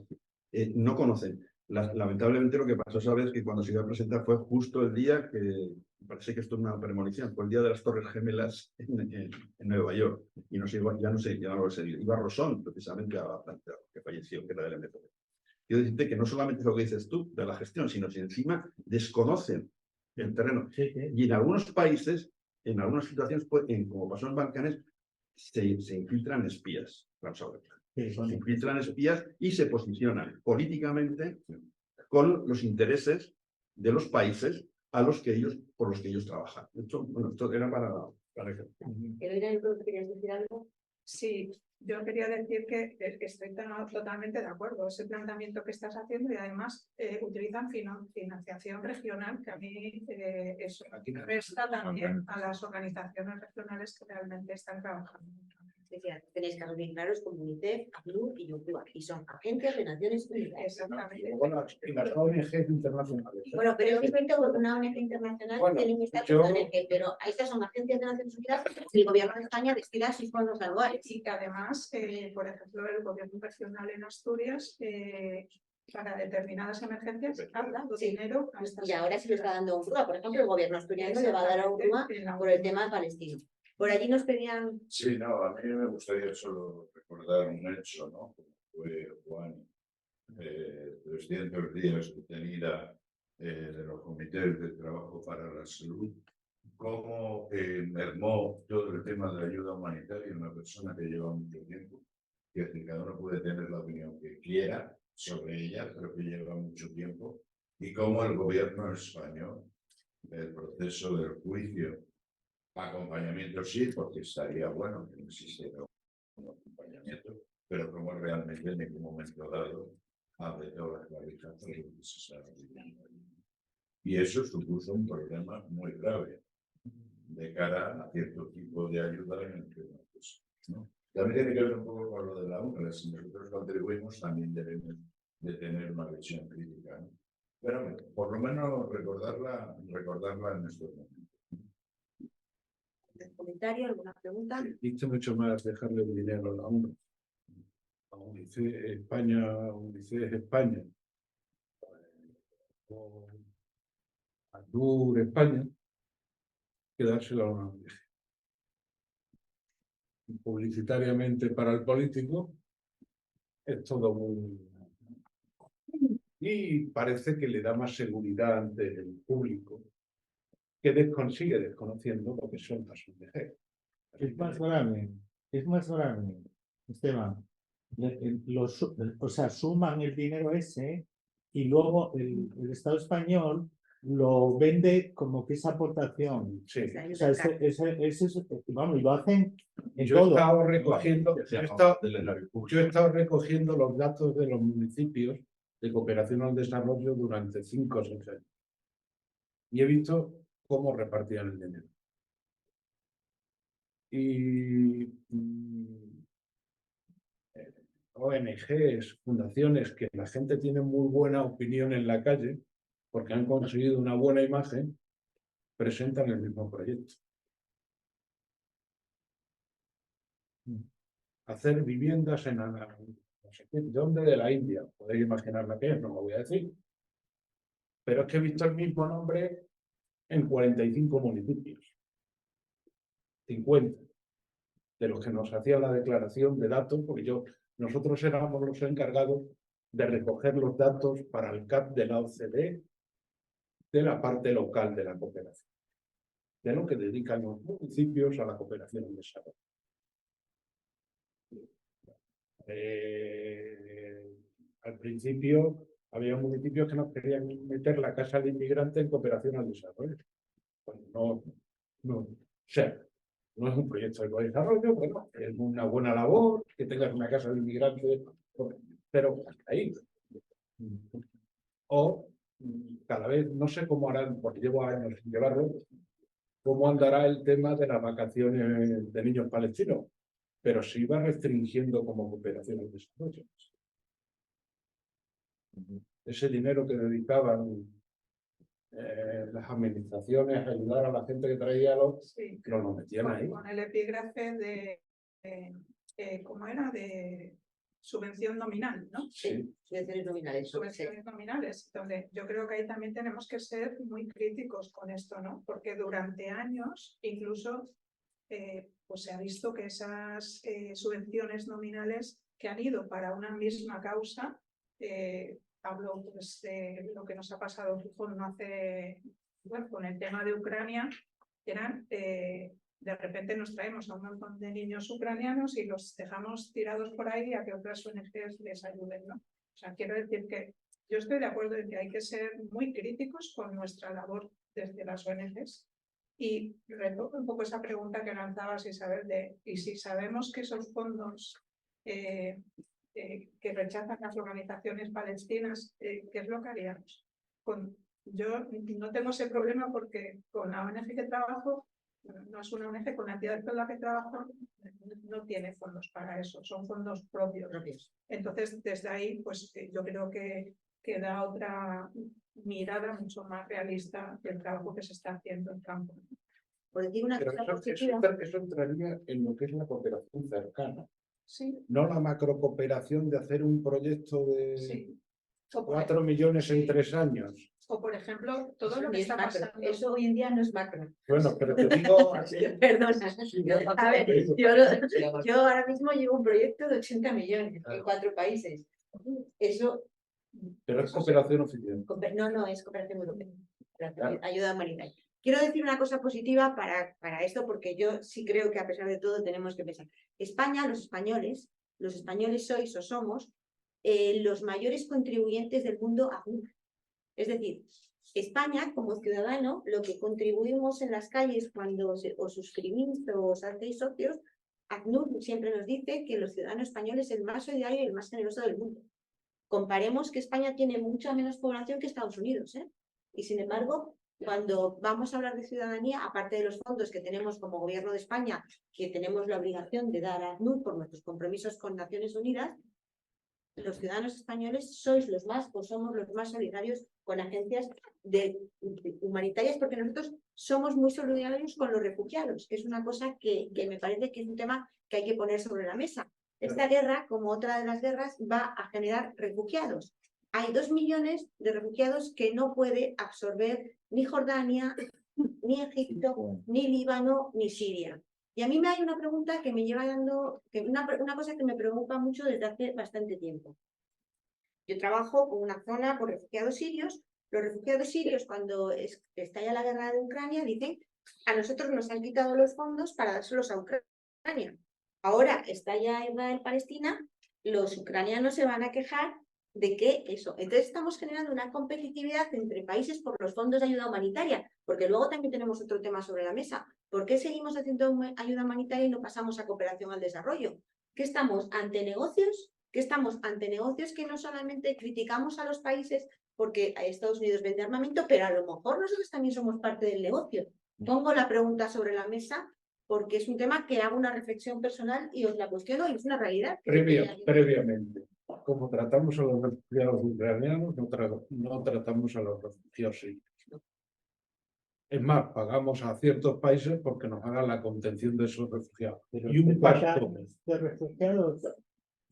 no conocen. Lamentablemente lo que pasó, sabes, que cuando se iba a presentar fue justo el día que, parece que esto es una premonición, fue el día de las Torres Gemelas en Nueva York. Y no sé, ya no lo sé, iba Rosón, precisamente, a plantear, que falleció, que era del MPD. Quiero decirte que no solamente es lo que dices tú de la gestión, sino que encima desconocen el terreno. Sí. Y en algunos países, en algunas situaciones, como pasó en Balcanes, se infiltran espías. Se infiltran espías y se posicionan políticamente con los intereses de los países por los que ellos trabajan. Esto era para que... Eloína, yo creo que querías decir algo. Sí, yo quería decir que estoy totalmente de acuerdo. Ese planteamiento que estás haciendo y además utilizan financiación regional, que a mí eso resta también a las organizaciones regionales que realmente están trabajando. Tenéis casos bien claros como UNICEF, ACNUR y UNCLOS, y son agencias de Naciones Unidas. Exactamente. Bueno, y las ONG internacionales. Bueno, pero es diferente porque una ONG internacional tiene un estatus de ONG, pero estas son agencias de Naciones Unidas y el gobierno de España destina sus fondos anuales. Y que además, por ejemplo, el gobierno regional en Asturias, para determinadas emergencias, ha dado dinero a estas. Y ahora se lo está dando a UNRWA. Por ejemplo, el gobierno asturiano le va a dar a UNRWA por el tema palestino. Por allí nos pedían... Sí, no, a mí me gustaría solo recordar un hecho, ¿no? Como fue Juan, 300 días detenida de los comités de trabajo para la salud, cómo mermó todo el tema de la ayuda humanitaria en una persona que lleva mucho tiempo, que cada uno puede tener la opinión que quiera sobre ella, pero que lleva mucho tiempo, y cómo el gobierno español, el proceso del juicio, acompañamiento sí, porque estaría bueno que no existiera un acompañamiento, pero como realmente en ningún momento dado abre todas las clavijas de lo que se estaba viviendo. Y eso supuso un problema muy grave de cara a cierto tipo de ayuda en el que ¿no? También tiene que ver un poco con lo de la UNRWA. Si nosotros contribuimos, también debemos de tener una visión crítica, ¿no? Pero por lo menos recordarla en estos momentos. ¿Comentario? ¿Alguna pregunta? Dice mucho más dejarle el dinero a la UNRWA. A UNICEF España, o a ACNUR España, que dárselo a una ONG. Publicitariamente para el político es todo muy... Y parece que le da más seguridad ante el público, que sigue desconociendo lo que son las ONG. Es más grave, Esteban. O sea, suman el dinero ese y luego el Estado español lo vende como que es aportación. Sí. O sea, vamos, y lo hacen en Yo he todo. estado recogiendo los datos de los municipios de cooperación al desarrollo durante 5 o 6 años. Y he visto cómo repartían el dinero. Y ONGs, fundaciones, que la gente tiene muy buena opinión en la calle, porque han conseguido una buena imagen, presentan el mismo proyecto. Hacer viviendas en no sé qué, ¿de dónde? De la India. Podéis imaginar la que es, no lo voy a decir. Pero es que he visto el mismo nombre en 45 municipios. 50 de los que nos hacían la declaración de datos, porque nosotros éramos los encargados de recoger los datos para el CAP de la OCDE de la parte local de la cooperación, de lo que dedican los municipios a la cooperación en desarrollo. Al principio había municipios que nos querían meter la casa del inmigrante en cooperación al desarrollo. Bueno, o sea, no es un proyecto de desarrollo, bueno, es una buena labor que tengas una casa de inmigrante, pero ahí. O cada vez, no sé cómo harán, porque llevo años sin llevarlo, cómo andará el tema de las vacaciones de niños palestinos, pero se iba restringiendo como cooperación al desarrollo. Ese dinero que dedicaban las administraciones a ayudar a la gente que traía Sí, lo metían ahí. con el epígrafe de ¿cómo era? De subvención nominal, ¿no? Sí, subvenciones nominales. Subvenciones nominales, donde yo creo que ahí también tenemos que ser muy críticos con esto, ¿no? Porque durante años incluso pues se ha visto que esas subvenciones nominales que han ido para una misma causa, hablo pues de lo que nos ha pasado con el tema de Ucrania, eran de repente nos traemos a un montón de niños ucranianos y los dejamos tirados por ahí a que otras ONGs les ayuden, ¿no? O sea, quiero decir que yo estoy de acuerdo en que hay que ser muy críticos con nuestra labor desde las ONGs y retomo un poco esa pregunta que lanzabas, Isabel, y si sabemos que esos fondos que rechazan las organizaciones palestinas, ¿qué es lo que haríamos? Yo no tengo ese problema porque con la ONG que trabajo, no es una ONG, con la entidad con la que trabajo, no tiene fondos para eso, son fondos propios. Entonces, desde ahí, pues yo creo que da otra mirada mucho más realista del trabajo que se está haciendo en campo. Por decir una Pero cosa eso entraría en lo que es la cooperación cercana. Sí. No la macrocooperación de hacer un proyecto de Sí. 4 millones en 3 años. O, por ejemplo, todo Eso lo que ni es está macro. pasando. Eso hoy en día no es macro. Bueno, pero te digo así. Perdona. A ver, yo ahora mismo llevo un proyecto de 80 millones en 4 países. Eso. Pero es cooperación oficial. No, es cooperación europea. Claro. Ayuda humanitaria. Quiero decir una cosa positiva para esto, porque yo sí creo que a pesar de todo tenemos que pensar. España, los españoles sois o somos los mayores contribuyentes del mundo a ACNUR. Es decir, España, como ciudadano, lo que contribuimos en las calles cuando os suscribís o os hacéis socios, ACNUR siempre nos dice que los ciudadanos españoles es el más solidario y el más generoso del mundo. Comparemos que España tiene mucha menos población que Estados Unidos, ¿eh? Y sin embargo, cuando vamos a hablar de ciudadanía, aparte de los fondos que tenemos como Gobierno de España, que tenemos la obligación de dar a ACNUR por nuestros compromisos con Naciones Unidas, los ciudadanos españoles sois los más, o somos los más solidarios con agencias humanitarias, porque nosotros somos muy solidarios con los refugiados, que es una cosa que me parece que es un tema que hay que poner sobre la mesa. Esta guerra, como otra de las guerras, va a generar refugiados. Hay 2 millones de refugiados que no puede absorber ni Jordania, ni Egipto, ni Líbano, ni Siria. Y a mí me hay una pregunta que me lleva dando, una cosa que me preocupa mucho desde hace bastante tiempo. Yo trabajo con una zona con refugiados sirios. Los refugiados sirios, cuando estalla la guerra de Ucrania, dicen: a nosotros nos han quitado los fondos para dárselos a Ucrania. Ahora estalla Israel-Palestina, los ucranianos se van a quejar de que eso. Entonces estamos generando una competitividad entre países por los fondos de ayuda humanitaria, porque luego también tenemos otro tema sobre la mesa. ¿Por qué seguimos haciendo ayuda humanitaria y no pasamos a cooperación al desarrollo? ¿Que estamos ante negocios? ¿Que estamos ante negocios que no solamente criticamos a los países porque Estados Unidos vende armamento, pero a lo mejor nosotros también somos parte del negocio? Pongo la pregunta sobre la mesa porque es un tema que hago una reflexión personal y os la cuestiono y es una realidad. Previamente, como tratamos a los refugiados ucranianos, no tratamos a los refugiados sirios. Es más, pagamos a ciertos países porque nos hagan la contención de esos refugiados. Pero y un gasto de refugiados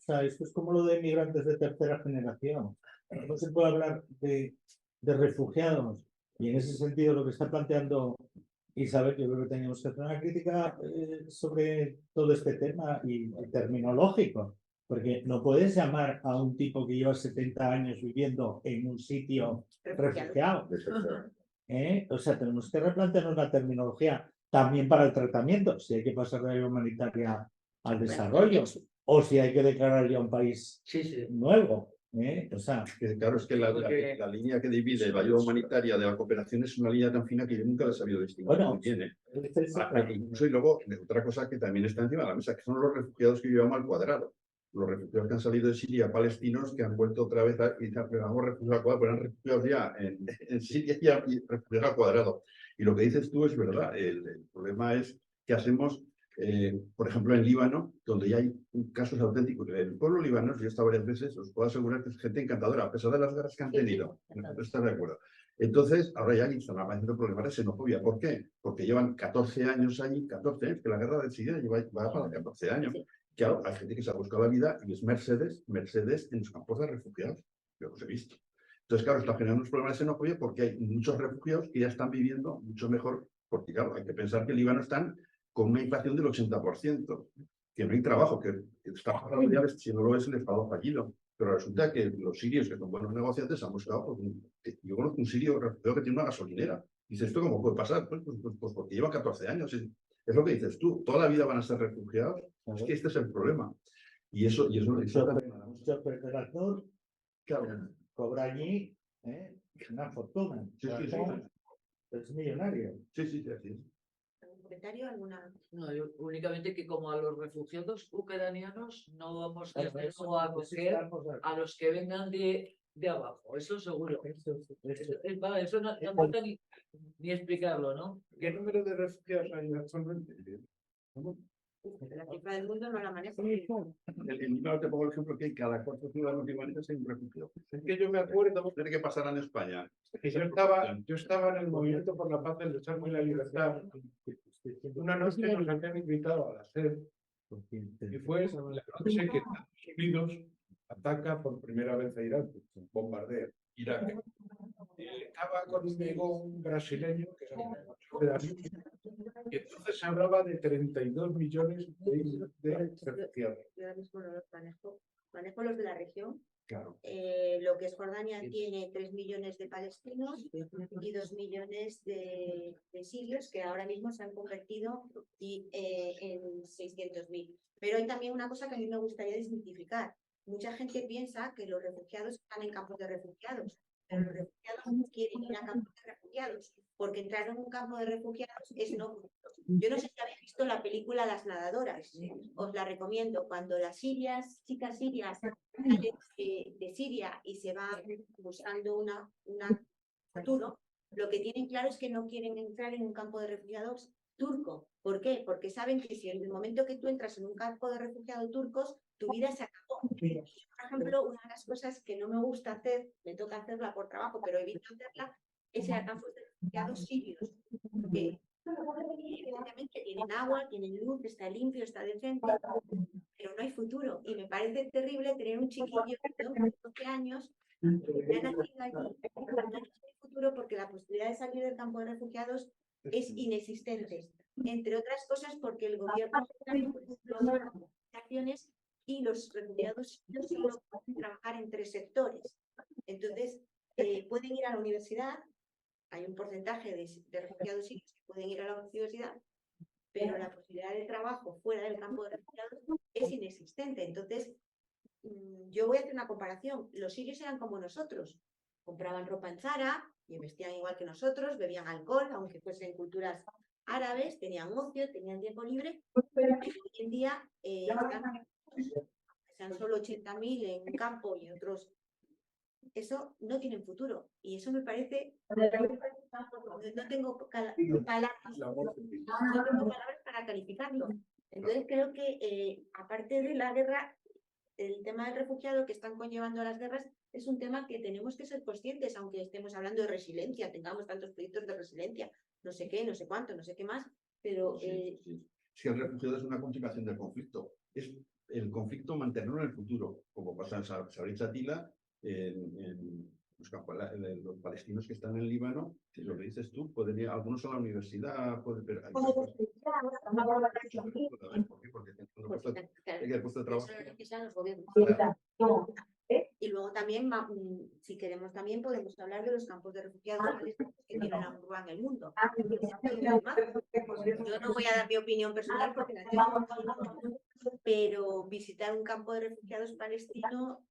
sea, esto es como lo de migrantes de tercera generación. No se puede hablar de refugiados. Y en ese sentido lo que está planteando Isabel, yo creo que tenemos que hacer una crítica sobre todo este tema y terminológico. Porque no puedes llamar a un tipo que lleva 70 años viviendo en un sitio refugiado. O sea, tenemos que replantearnos la terminología también para el tratamiento, si hay que pasar de la ayuda humanitaria al desarrollo, o si hay que declarar ya un país nuevo. O sea, Claro, es que la línea que divide la ayuda humanitaria de la cooperación es una línea tan fina que yo nunca la he sabido distinguir bueno, muy bien. claro. Incluso y luego otra cosa que también está encima de la mesa, que son los refugiados que yo llamo al cuadrado. Los refugiados que han salido de Siria, palestinos, que han vuelto otra vez y dicen, vamos refugiados al cuadrado, pero eran refugiados ya en Siria y refugiados al cuadrado. Y lo que dices tú es verdad. El problema es que hacemos, por ejemplo, en Líbano, donde ya hay casos auténticos. El pueblo libanés, yo he estado varias veces, os puedo asegurar que es gente encantadora, a pesar de las guerras que han tenido. ¿Estás de acuerdo? Entonces, ahora ya están apareciendo problemas de xenofobia. ¿Por qué? Porque llevan 14 años allí, 14 años, que la guerra de Siria va para 14 años. Claro, hay gente que se ha buscado la vida y es Mercedes en los campos de refugiados. Yo los he visto. Entonces, claro, está generando unos problemas de xenofobia porque hay muchos refugiados que ya están viviendo mucho mejor, porque claro, hay que pensar que en Líbano están con una inflación del 80%, que no hay trabajo, que está familiar, si no lo es, el Estado fallido. Pero resulta que los sirios, que son buenos negociantes, han buscado, yo conozco un sirio refugiado que tiene una gasolinera. Dices, ¿esto cómo puede pasar? Pues porque lleva 14 años. Es lo que dices tú, toda la vida van a ser refugiados. Es que este es el problema. Y eso Mucho preparator, claro. cobra allí una fortuna. Sí, sí, sí. Es millonario. Sí, sí, así es. ¿Algún comentario? ¿Alguna? No, yo únicamente que como a los refugiados ucranianos no vamos desde Bueno, luego a acoger estamos a los que vengan de abajo, eso seguro. Eso no falta ni explicarlo, ¿no? ¿Qué número de refugiados hay actualmente? La cifra del mundo no la manejo. En Líbano te pongo el ejemplo que cada 4 ciudadanos libaneses hay un refugiado. Es que yo me acuerdo Tiene que pasar en España. que yo estaba en el movimiento por la paz, el desarrollo y la libertad. Una noche nos habían invitado a la SED y fue la noche que Estados Unidos ataca por primera vez a Irán, bombardea Irak. Estaba conmigo un brasileño que era el de David, y entonces se hablaba de 32 millones de refugiados. Yo ahora mismo no los manejo. Manejo los de la región. Claro. Lo que es Jordania tiene 3 millones de palestinos y 2 millones de sirios que ahora mismo se han convertido en 600.000. Pero hay también una cosa que a mí me gustaría desmitificar. Mucha gente piensa que los refugiados están en campos de refugiados, pero los refugiados no quieren ir a campos de refugiados, porque entrar en un campo de refugiados es no. Yo no sé si habéis visto la película Las nadadoras, os la recomiendo. Cuando las chicas sirias salen de Siria y se van buscando un futuro, lo que tienen claro es que no quieren entrar en un campo de refugiados turco. ¿Por qué? Porque saben que si en el momento que tú entras en un campo de refugiados turcos, tu vida se acabó. Por ejemplo, una de las cosas que no me gusta hacer, me toca hacerla por trabajo, pero evito hacerla, es ir a campos de refugiados sirios. Porque evidentemente tienen agua, tienen luz, está limpio, está decente, pero no hay futuro. Y me parece terrible tener un chiquillo de 12 años que ha nacido allí, no tiene futuro porque la posibilidad de salir del campo de refugiados es inexistente. Entre otras cosas porque el gobierno acciones y los refugiados solo pueden trabajar en 3 sectores. Entonces, pueden ir a la universidad, hay un porcentaje de refugiados sirios que pueden ir a la universidad, pero la posibilidad de trabajo fuera del campo de refugiados es inexistente. Entonces, yo voy a hacer una comparación. Los sirios eran como nosotros. Compraban ropa en Zara y vestían igual que nosotros, bebían alcohol, aunque fuesen culturas árabes, tenían ocio, tenían tiempo libre. Pero hoy en día sean solo 80.000 en un campo y otros. Eso no tiene futuro. Y eso me parece. No tengo palabras para calificarlo. Entonces creo que aparte de la guerra, el tema del refugiado que están conllevando las guerras es un tema que tenemos que ser conscientes, aunque estemos hablando de resiliencia, tengamos tantos proyectos de resiliencia, no sé qué, no sé cuánto, no sé qué más, pero Si el refugiado es una complicación del conflicto, es el conflicto mantenerlo en el futuro, como pasa en Sabri Chatila, en los palestinos que están en el Líbano, lo que dices tú, algunos a la universidad, ¿por qué? Porque el puesto de trabajo. Y luego también, si queremos también, podemos hablar de los campos de refugiados que tiene la UNRWA en el mundo. Yo no voy a dar mi opinión personal porque la tengo, pero visitar un campo de refugiados palestino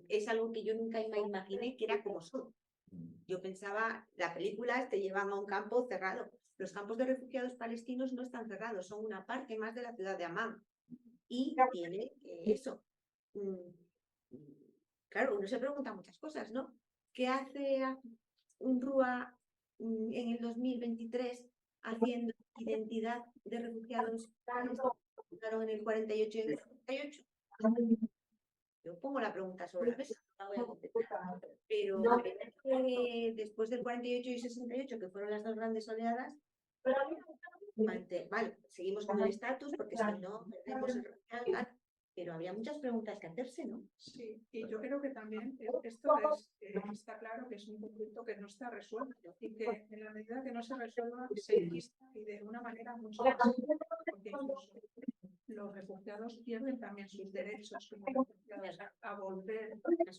es algo que yo nunca me imaginé que era como son. Yo pensaba, las películas te llevan a un campo cerrado. Los campos de refugiados palestinos no están cerrados, son una parte más de la ciudad de Amán. Y tiene eso. Claro, uno se pregunta muchas cosas, ¿no? ¿Qué hace UNRWA en el 2023 haciendo identidad de refugiados palestinos en el 48 y el 48? Yo pongo la pregunta sobre la mesa, no la voy a contestar. Pero después del 48 y 68, que fueron las dos grandes oleadas, vale, seguimos con el estatus, porque si no, perdemos el refugiado, pero había muchas preguntas que hacerse, ¿no? Sí, y yo creo que también esto está claro que es un conflicto que no está resuelto y que en la medida que no se resuelva se enquista y de una manera mucho más, porque incluso los refugiados pierden también sus derechos como refugiados a volver a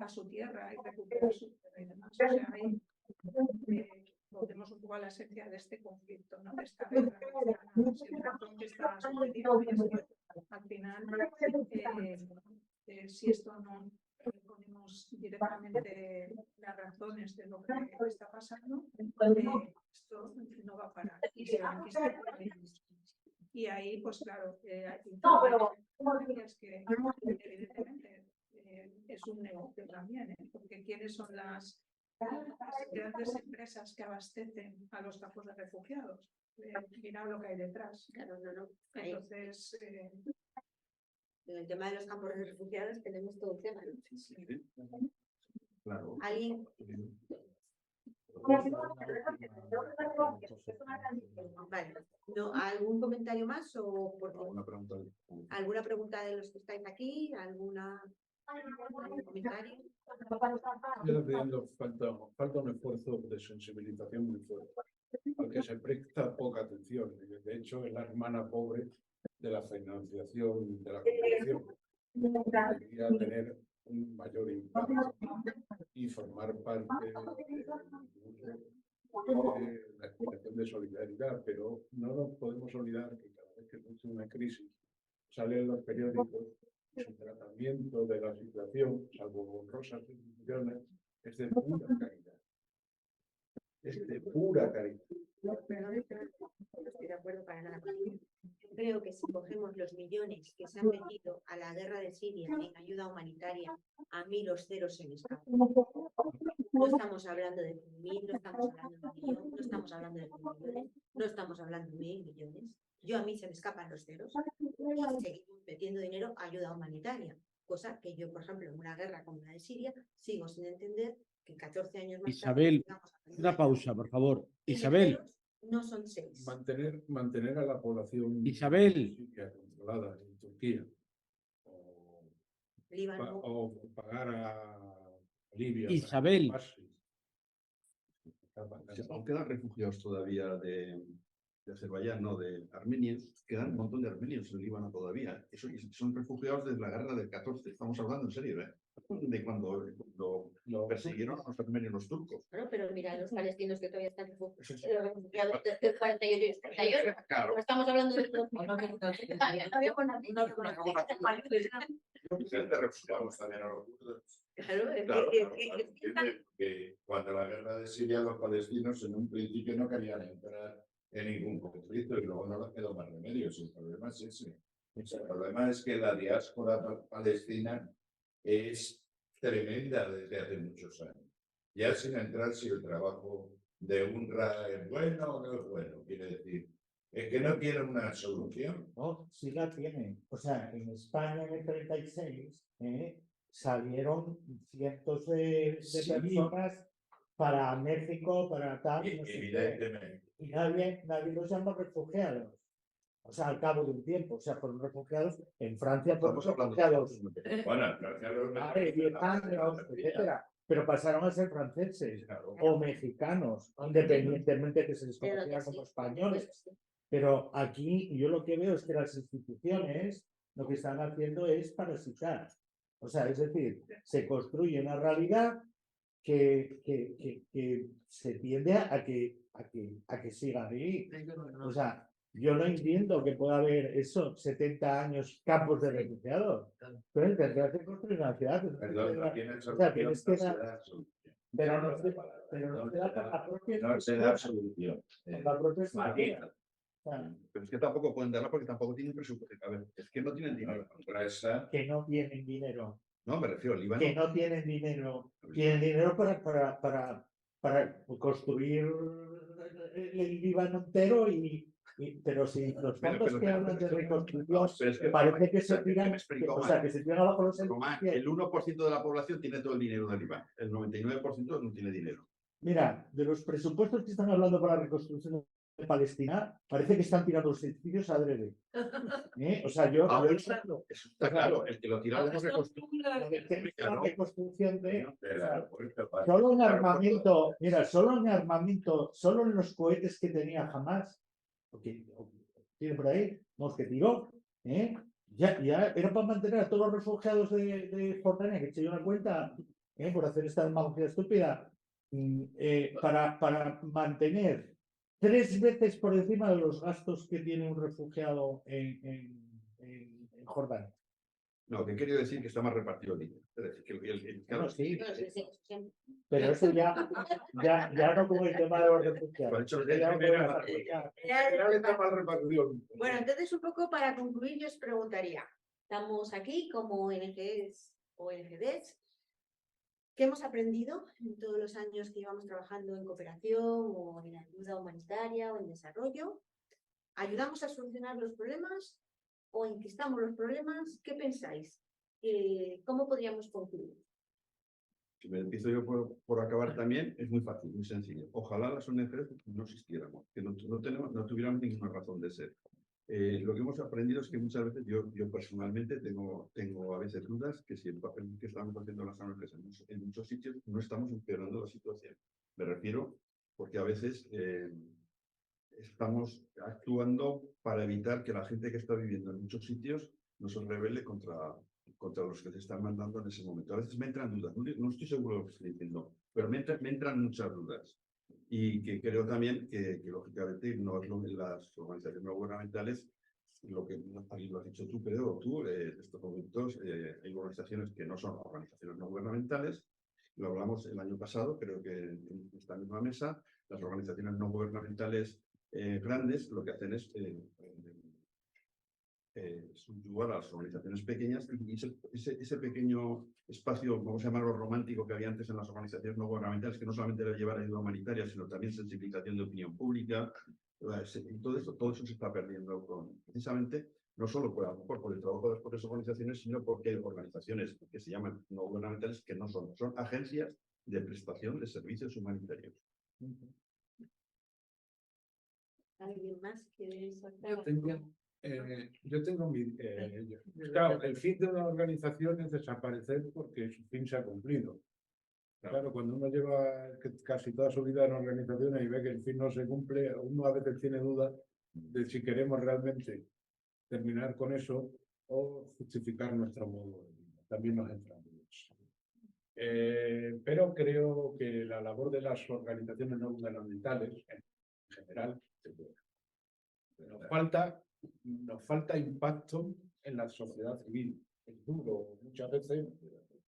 su tierra y recuperar su tierra y demás. O sea, ahí volvemos un poco a la esencia de este conflicto, ¿no? De esta guerra, que está sucediendo. Al final, si esto no ponemos directamente las razones de lo que está pasando, esto no va a parar. Y ahí, pues claro, es que evidentemente es un negocio también, porque ¿quiénes son las grandes empresas que abastecen a los campos de refugiados? Mira lo que hay detrás. Claro, no. Entonces, en el tema de los campos de refugiados tenemos todo el tema, ¿no? Sí. Claro. ¿Alguien? Vale. ¿No, ¿algún comentario más o alguna pregunta de los que estáis aquí? ¿Algún comentario? Yo creo que falta un esfuerzo de sensibilización muy fuerte, porque se presta poca atención. De hecho, es la hermana pobre de la financiación de la cooperación. Debería tener un mayor impacto y formar parte de la explicación de solidaridad, pero no nos podemos olvidar que cada vez que surge una crisis sale en los periódicos su tratamiento de la situación, salvo honrosas excepciones, es de pura caridad. Es de pura caridad. No estoy de acuerdo para nada contigo. Creo que si cogemos los millones que se han metido a la guerra de Siria en ayuda humanitaria, a mí los ceros se me escapan. No estamos hablando de 1.000, no estamos hablando de 1 millón, no estamos hablando de 100 millones, no estamos hablando de 1.000 millones. A mí se me escapan los ceros y seguimos metiendo dinero a ayuda humanitaria. Cosa que yo, por ejemplo, en una guerra como la de Siria, sigo sin entender que 14 años más Isabel, una pausa, por favor. Isabel. No son 6. Mantener a la población Isabel controlada en Turquía o pagar a Libia. Isabel. Aún quedan refugiados todavía de Azerbaiyán, no, de armenios. Quedan un montón de armenios en Líbano todavía. Son refugiados desde la guerra del 14. Estamos hablando en serio, ¿eh? De cuando persiguieron a los armenios los turcos. Claro, pero mira, los palestinos que todavía están refugiados desde el 48 y 78. Claro. No estamos hablando de los refugiamos también a los kurdos. Claro, que cuando la guerra de Siria, los palestinos en un principio no querían entrar en ningún conflicto y luego no les quedó más remedio. El problema es ese. El problema es que la diáspora palestina es tremenda desde hace muchos años. Ya sin entrar si el trabajo de UNRWA es bueno o no es bueno, quiere decir, es que no tienen una solución. No, sí la tienen. O sea, en España en el 36 salieron cientos de personas para México, para tal. No sé Evidentemente. qué. Y nadie los llama refugiados. O sea, al cabo de un tiempo. O sea, fueron refugiados en Francia, fueron Estamos hablando refugiados Bueno, en Francia los hace 10 años, etcétera. Pero pasaron a ser franceses Claro. o mexicanos, independientemente que se les Pero conociera que como sí, españoles. pues sí. Pero aquí yo lo que veo es que las instituciones lo que están haciendo es parasitar. O sea, es decir, se construye una realidad que se tiende a que siga ahí. O sea, yo no entiendo que pueda haber eso, 70 años campos de refugiados. Pero tendrás que construir una ciudad. Perdón, no tiene O sea, tienes que solución, no se dar. da solución. Pero no se da por la propia No se da solución. por la propia María, o sea, Pero es que tampoco pueden darla porque tampoco tienen presupuesto. A ver, es que no tienen dinero. la empresa, que no tienen dinero. No, me refiero al Líbano. Que no tienen dinero. Tienen dinero para construir el Líbano entero pero si los fondos que hablan de reconstrucción Pero es que parece que se es que tiran, me explico o mal. sea, que se tiran abajo los Román, el 1% de la población tiene todo el dinero del Líbano. El 99% no tiene dinero. Mira, de los presupuestos que están hablando para la reconstrucción de Palestina, parece que están tirando los edificios adrede. O sea, yo Eso está claro. El que lo tira de la reconstrucción de del aeropuerto para- solo en armamento, mira, solo en los cohetes que tenía Hamas, o tiene por ahí, los que tiró, ya era para mantener a todos los refugiados de Jordania, que eché yo una cuenta, por hacer esta demagogia estúpida, para mantener 3 veces por encima de los gastos que tiene un refugiado en Jordania. No, que he querido decir que está más repartido el dinero. Es decir, que Bueno, sí, Pero sí, sí, sí. pero eso ya no como el tema de los refugiados. Por hecho, Ya no el- como la refugiada. General está mal repartido. Bueno, entonces un poco para concluir yo os preguntaría, estamos aquí como ONGs o ONGDs, ¿qué hemos aprendido en todos los años que llevamos trabajando en cooperación o en ayuda humanitaria o en desarrollo? ¿Ayudamos a solucionar los problemas o enquistamos los problemas? ¿Qué pensáis? ¿Cómo podríamos concluir? Si me empiezo yo por acabar también, es muy fácil, muy sencillo. Ojalá las ONGs no existiéramos, que no tuviéramos ninguna razón de ser. Lo que hemos aprendido es que muchas veces yo personalmente tengo a veces dudas que si el papel que estamos haciendo las ONGs en muchos sitios no estamos empeorando la situación. Me refiero porque a veces estamos actuando para evitar que la gente que está viviendo en muchos sitios no se rebele contra los que se están mandando en ese momento. A veces me entran dudas, no estoy seguro de lo que estoy diciendo, pero me entran muchas dudas. Y que creo también que lógicamente no es lo que las organizaciones no gubernamentales, lo que lo has dicho tú, Pedro, o tú, en estos momentos hay organizaciones que no son organizaciones no gubernamentales. Lo hablamos el año pasado, creo que en esta misma mesa, las organizaciones no gubernamentales grandes lo que hacen es subyugar a las organizaciones pequeñas y ese pequeño espacio, vamos a llamarlo romántico, que había antes en las organizaciones no gubernamentales, que no solamente era llevar ayuda humanitaria, sino también sensibilización de opinión pública, y todo eso se está perdiendo precisamente, no solo por el trabajo de las propias organizaciones, sino porque hay organizaciones que se llaman no gubernamentales que no son agencias de prestación de servicios humanitarios. ¿Alguien más quiere saltar? Yo tengo mi. Claro, el fin de una organización es desaparecer porque su fin se ha cumplido. Claro, cuando uno lleva casi toda su vida en organizaciones y ve que el fin no se cumple, uno a veces tiene dudas de si queremos realmente terminar con eso o justificar nuestro modo de vida. También nos entra dudas. Pero creo que la labor de las organizaciones no gubernamentales, en general, nos falta impacto en la sociedad civil. Es duro muchas veces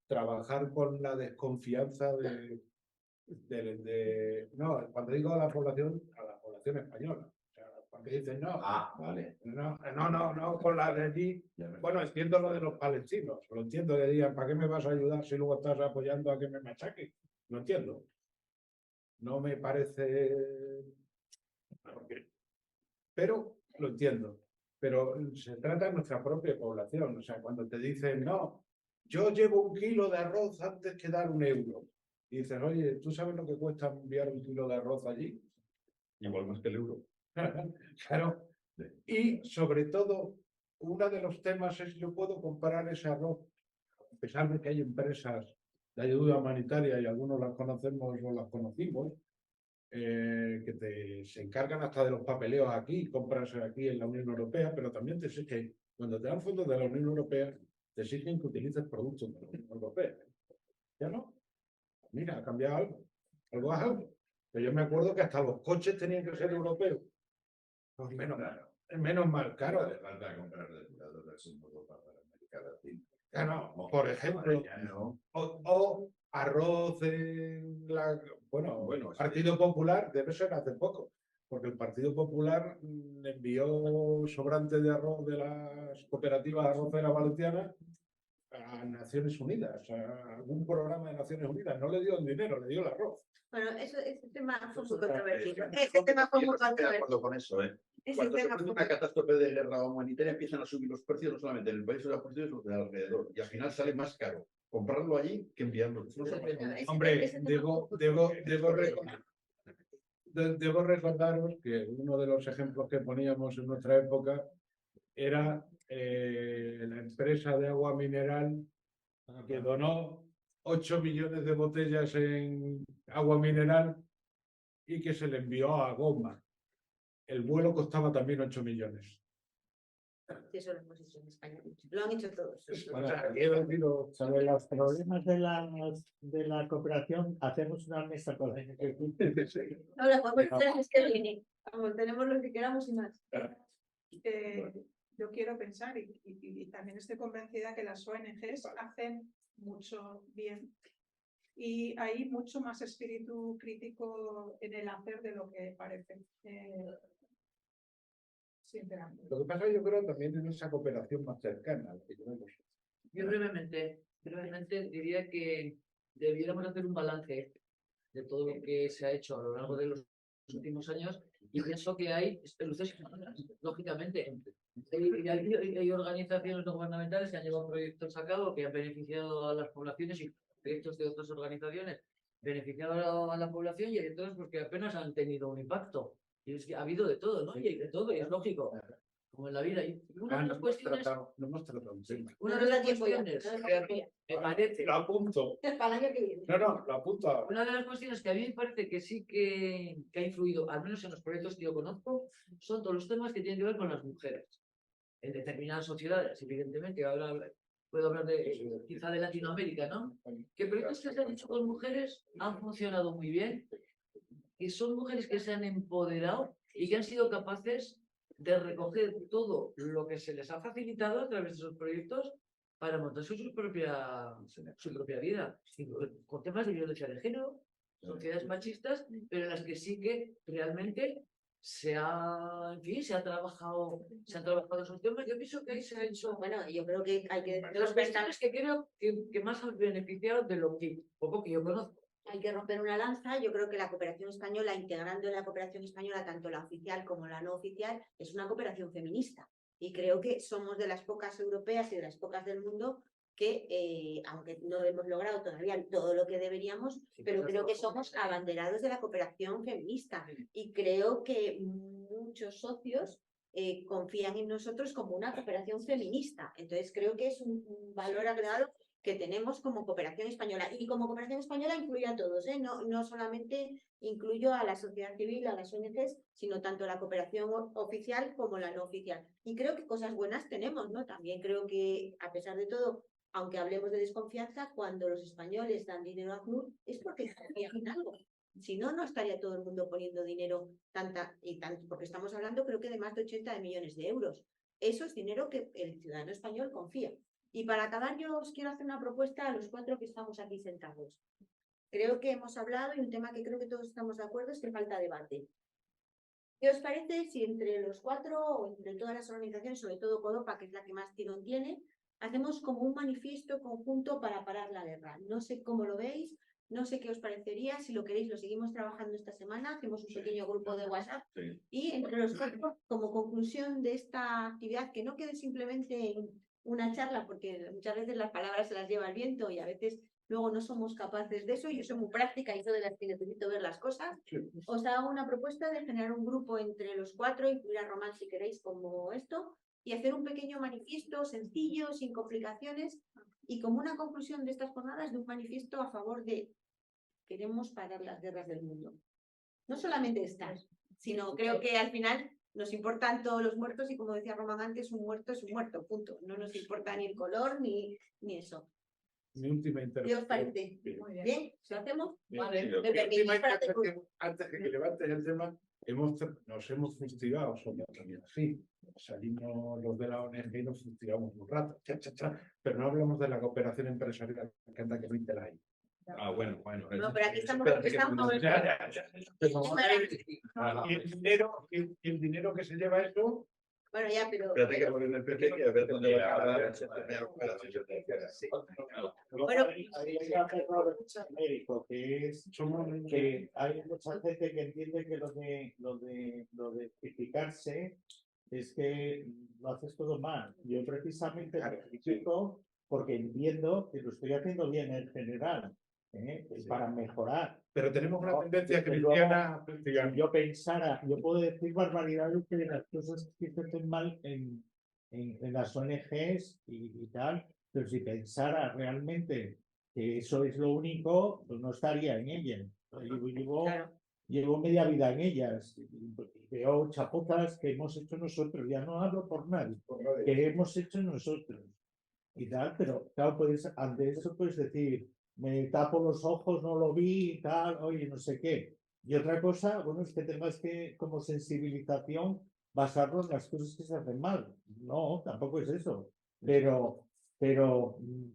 trabajar con la desconfianza no, cuando digo a la población española. O sea, cuando dicen no, vale. no, con la de allí. Bueno, entiendo lo de los palestinos, lo entiendo que digan, ¿para qué me vas a ayudar si luego estás apoyando a que me machaque? Lo entiendo. No me parece. Pero lo entiendo. Pero se trata de nuestra propia población. O sea, cuando te dicen, no, yo llevo 1 kilo de arroz antes que dar 1 euro. Y dices, oye, ¿tú sabes lo que cuesta enviar 1 kilo de arroz allí? Igual más que el euro. Claro, Y sobre todo, uno de los temas es, yo puedo comparar ese arroz, a pesar de que hay empresas de ayuda humanitaria y algunos las conocemos o las conocimos, que se encargan hasta de los papeleos aquí, compras aquí en la Unión Europea, pero también te exigen, cuando te dan fondos de la Unión Europea, te exigen que utilices productos de la Unión Europea. ¿Ya no? Mira, ha cambiado algo. Algo es algo. Pero yo me acuerdo que hasta los coches tenían que ser europeos. Pues menos mal, claro. Hace falta comprar depuradoras en Europa para América Latina. No, por ejemplo, o arroz en el Partido Popular, debe ser hace poco, porque el Partido Popular envió sobrantes de arroz de las cooperativas arroceras valencianas a Naciones Unidas, a algún programa de Naciones Unidas. No le dio el dinero, le dio el arroz. Bueno, ese tema fue muy controvertido. Ese tema fue muy Estoy de controvertido. acuerdo con eso, ¿eh? Ese Cuando se tema produce fue una catástrofe de guerra humanitaria empiezan a subir los precios no solamente en el país de la porción, sino de alrededor. Y al final sale más caro comprarlo allí que enviarlo. Eso nos ha pasado. Hombre, debo recordaros que uno de los ejemplos que poníamos en nuestra época era la empresa de agua mineral que donó 8 millones de botellas en agua mineral y que se le envió a Goma. El vuelo costaba también 8 millones. Eso lo hemos hecho en España. Lo han hecho todos. O sea, quiero decir, Sobre los problemas de la cooperación, hacemos una mesa con la que No, la podemos hacer es que viene. Vamos, tenemos lo que queramos y más. Yo quiero pensar y también estoy convencida que las ONGs hacen mucho bien y hay mucho más espíritu crítico en el hacer de lo que parece. Sinceramente. Lo que pasa, yo creo, también en esa cooperación más cercana. Yo brevemente diría que debiéramos hacer un balance de todo lo que se ha hecho a lo largo de los últimos años y pienso que hay luces y sombras, lógicamente. Hay organizaciones no gubernamentales que han llevado proyectos a cabo que han beneficiado a las poblaciones y proyectos de otras organizaciones beneficiado a la población y hay otros porque apenas han tenido un impacto. Y es que ha habido de todo, ¿no? Y hay de todo, y es lógico, como en la vida. Y una de las cuestiones, No hemos tratado un tema. una de las cuestiones que me parece, Lo apunto. Para el año que viene. No, lo apunto ahora. una de las cuestiones que a mí me parece que sí que ha influido, al menos en los proyectos que yo conozco, son todos los temas que tienen que ver con las mujeres. En determinadas sociedades, evidentemente, ahora puedo hablar de quizá de Latinoamérica, ¿no? Que proyectos que se han hecho con mujeres han funcionado muy bien, que son mujeres que se han empoderado y que han sido capaces de recoger todo lo que se les ha facilitado a través de esos proyectos para montar su propia vida, con temas de violencia de género, sociedades machistas, pero en las que sí que realmente se han trabajado esos temas. Yo pienso que ahí se ha hecho Bueno, yo creo que hay que de las cuestiones que creo que más han beneficiado de lo que poco que yo conozco. hay que romper una lanza. Yo creo que la cooperación española, integrando en la cooperación española tanto la oficial como la no oficial, es una cooperación feminista. Y creo que somos de las pocas europeas y de las pocas del mundo que, aunque no hemos logrado todavía todo lo que deberíamos, pero creo que somos abanderados de la cooperación feminista. Y creo que muchos socios confían en nosotros como una cooperación feminista. Entonces creo que es un valor agregado que tenemos como cooperación española. Y como cooperación española incluye a todos, ¿eh? No solamente incluyo a la sociedad civil, a las ONGs, sino tanto la cooperación oficial como la no oficial. Y creo que cosas buenas tenemos, ¿no? También creo que, a pesar de todo, aunque hablemos de desconfianza, cuando los españoles dan dinero a ACNUR es porque confían en algo. Si no, no estaría todo el mundo poniendo dinero porque estamos hablando creo que de más de 80 millones de euros. Eso es dinero que el ciudadano español confía. Y para acabar, yo os quiero hacer una propuesta a los 4 que estamos aquí sentados. Creo que hemos hablado y un tema que creo que todos estamos de acuerdo es que falta debate. ¿Qué os parece si entre los 4 o entre todas las organizaciones, sobre todo CODOPA, que es la que más tirón tiene, hacemos como un manifiesto conjunto para parar la guerra? No sé cómo lo veis, no sé qué os parecería. Si lo queréis, lo seguimos trabajando esta semana. Hacemos un pequeño grupo de WhatsApp. Y entre los 4, como conclusión de esta actividad, que no quede simplemente en una charla, porque muchas veces las palabras se las lleva el viento y a veces luego no somos capaces de eso. Yo soy muy práctica y soy de las que necesito ver las cosas. Os hago una propuesta de generar un grupo entre los 4, incluir a Román si queréis como esto, y hacer un pequeño manifiesto sencillo, sin complicaciones, y como una conclusión de estas jornadas de un manifiesto a favor de queremos parar las guerras del mundo. No solamente estas, sino creo que al final nos importan todos los muertos y como decía Román antes, un muerto es un muerto, punto. No nos importa ni el color ni eso. Mi última ¿Qué os intervención. parece? Muy bien. ¿Bien? ¿Lo hacemos? Vale. ¿Me Mi última permitís para hacer intervención, antes de que levantes el tema, nos hemos fustigado sobre también así. Salimos los de la ONG y nos fustigamos un rato, pero no hablamos de la cooperación empresarial que anda que no la hay. Bueno. No, pero aquí estamos. Y el dinero que se lleva eso, Bueno, ya, pero. Espérate que ponen el pequeño y a ver dónde va a acabar. Bueno. Hay un error genérico que es que hay mucha gente que entiende que lo de criticarse es que lo haces todo mal. Yo precisamente me critico porque entiendo que lo estoy haciendo bien en general, para mejorar. pero tenemos una No, tendencia desde cristiana. Si yo pensara, yo puedo decir barbaridades que las cosas que se hacen mal en las ONGs y tal, pero si pensara realmente que eso es lo único, pues no estaría en ellas. Llevo media vida en ellas y veo chapuzas que hemos hecho nosotros, ya no hablo por nadie, que hemos hecho nosotros y tal, pero claro, pues ante eso puedes decir, me tapo los ojos, no lo vi y tal, oye, no sé qué. Y otra cosa, bueno, es que tengas que, como sensibilización, basarlo en las cosas que se hacen mal. No, tampoco es eso. Pero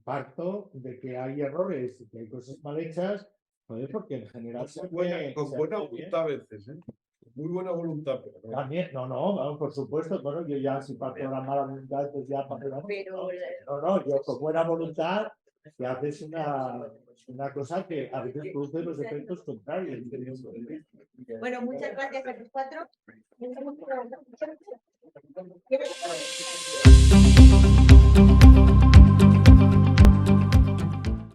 parto de que hay errores y que hay cosas mal hechas, joder, porque en general Con buena voluntad a veces, muy buena voluntad. Pero también, no, por supuesto, bueno, yo ya si parto de la mala voluntad, pues ya Pero no, yo con buena voluntad que haces una cosa que a veces produce los efectos contrarios. bueno, muchas gracias a los 4.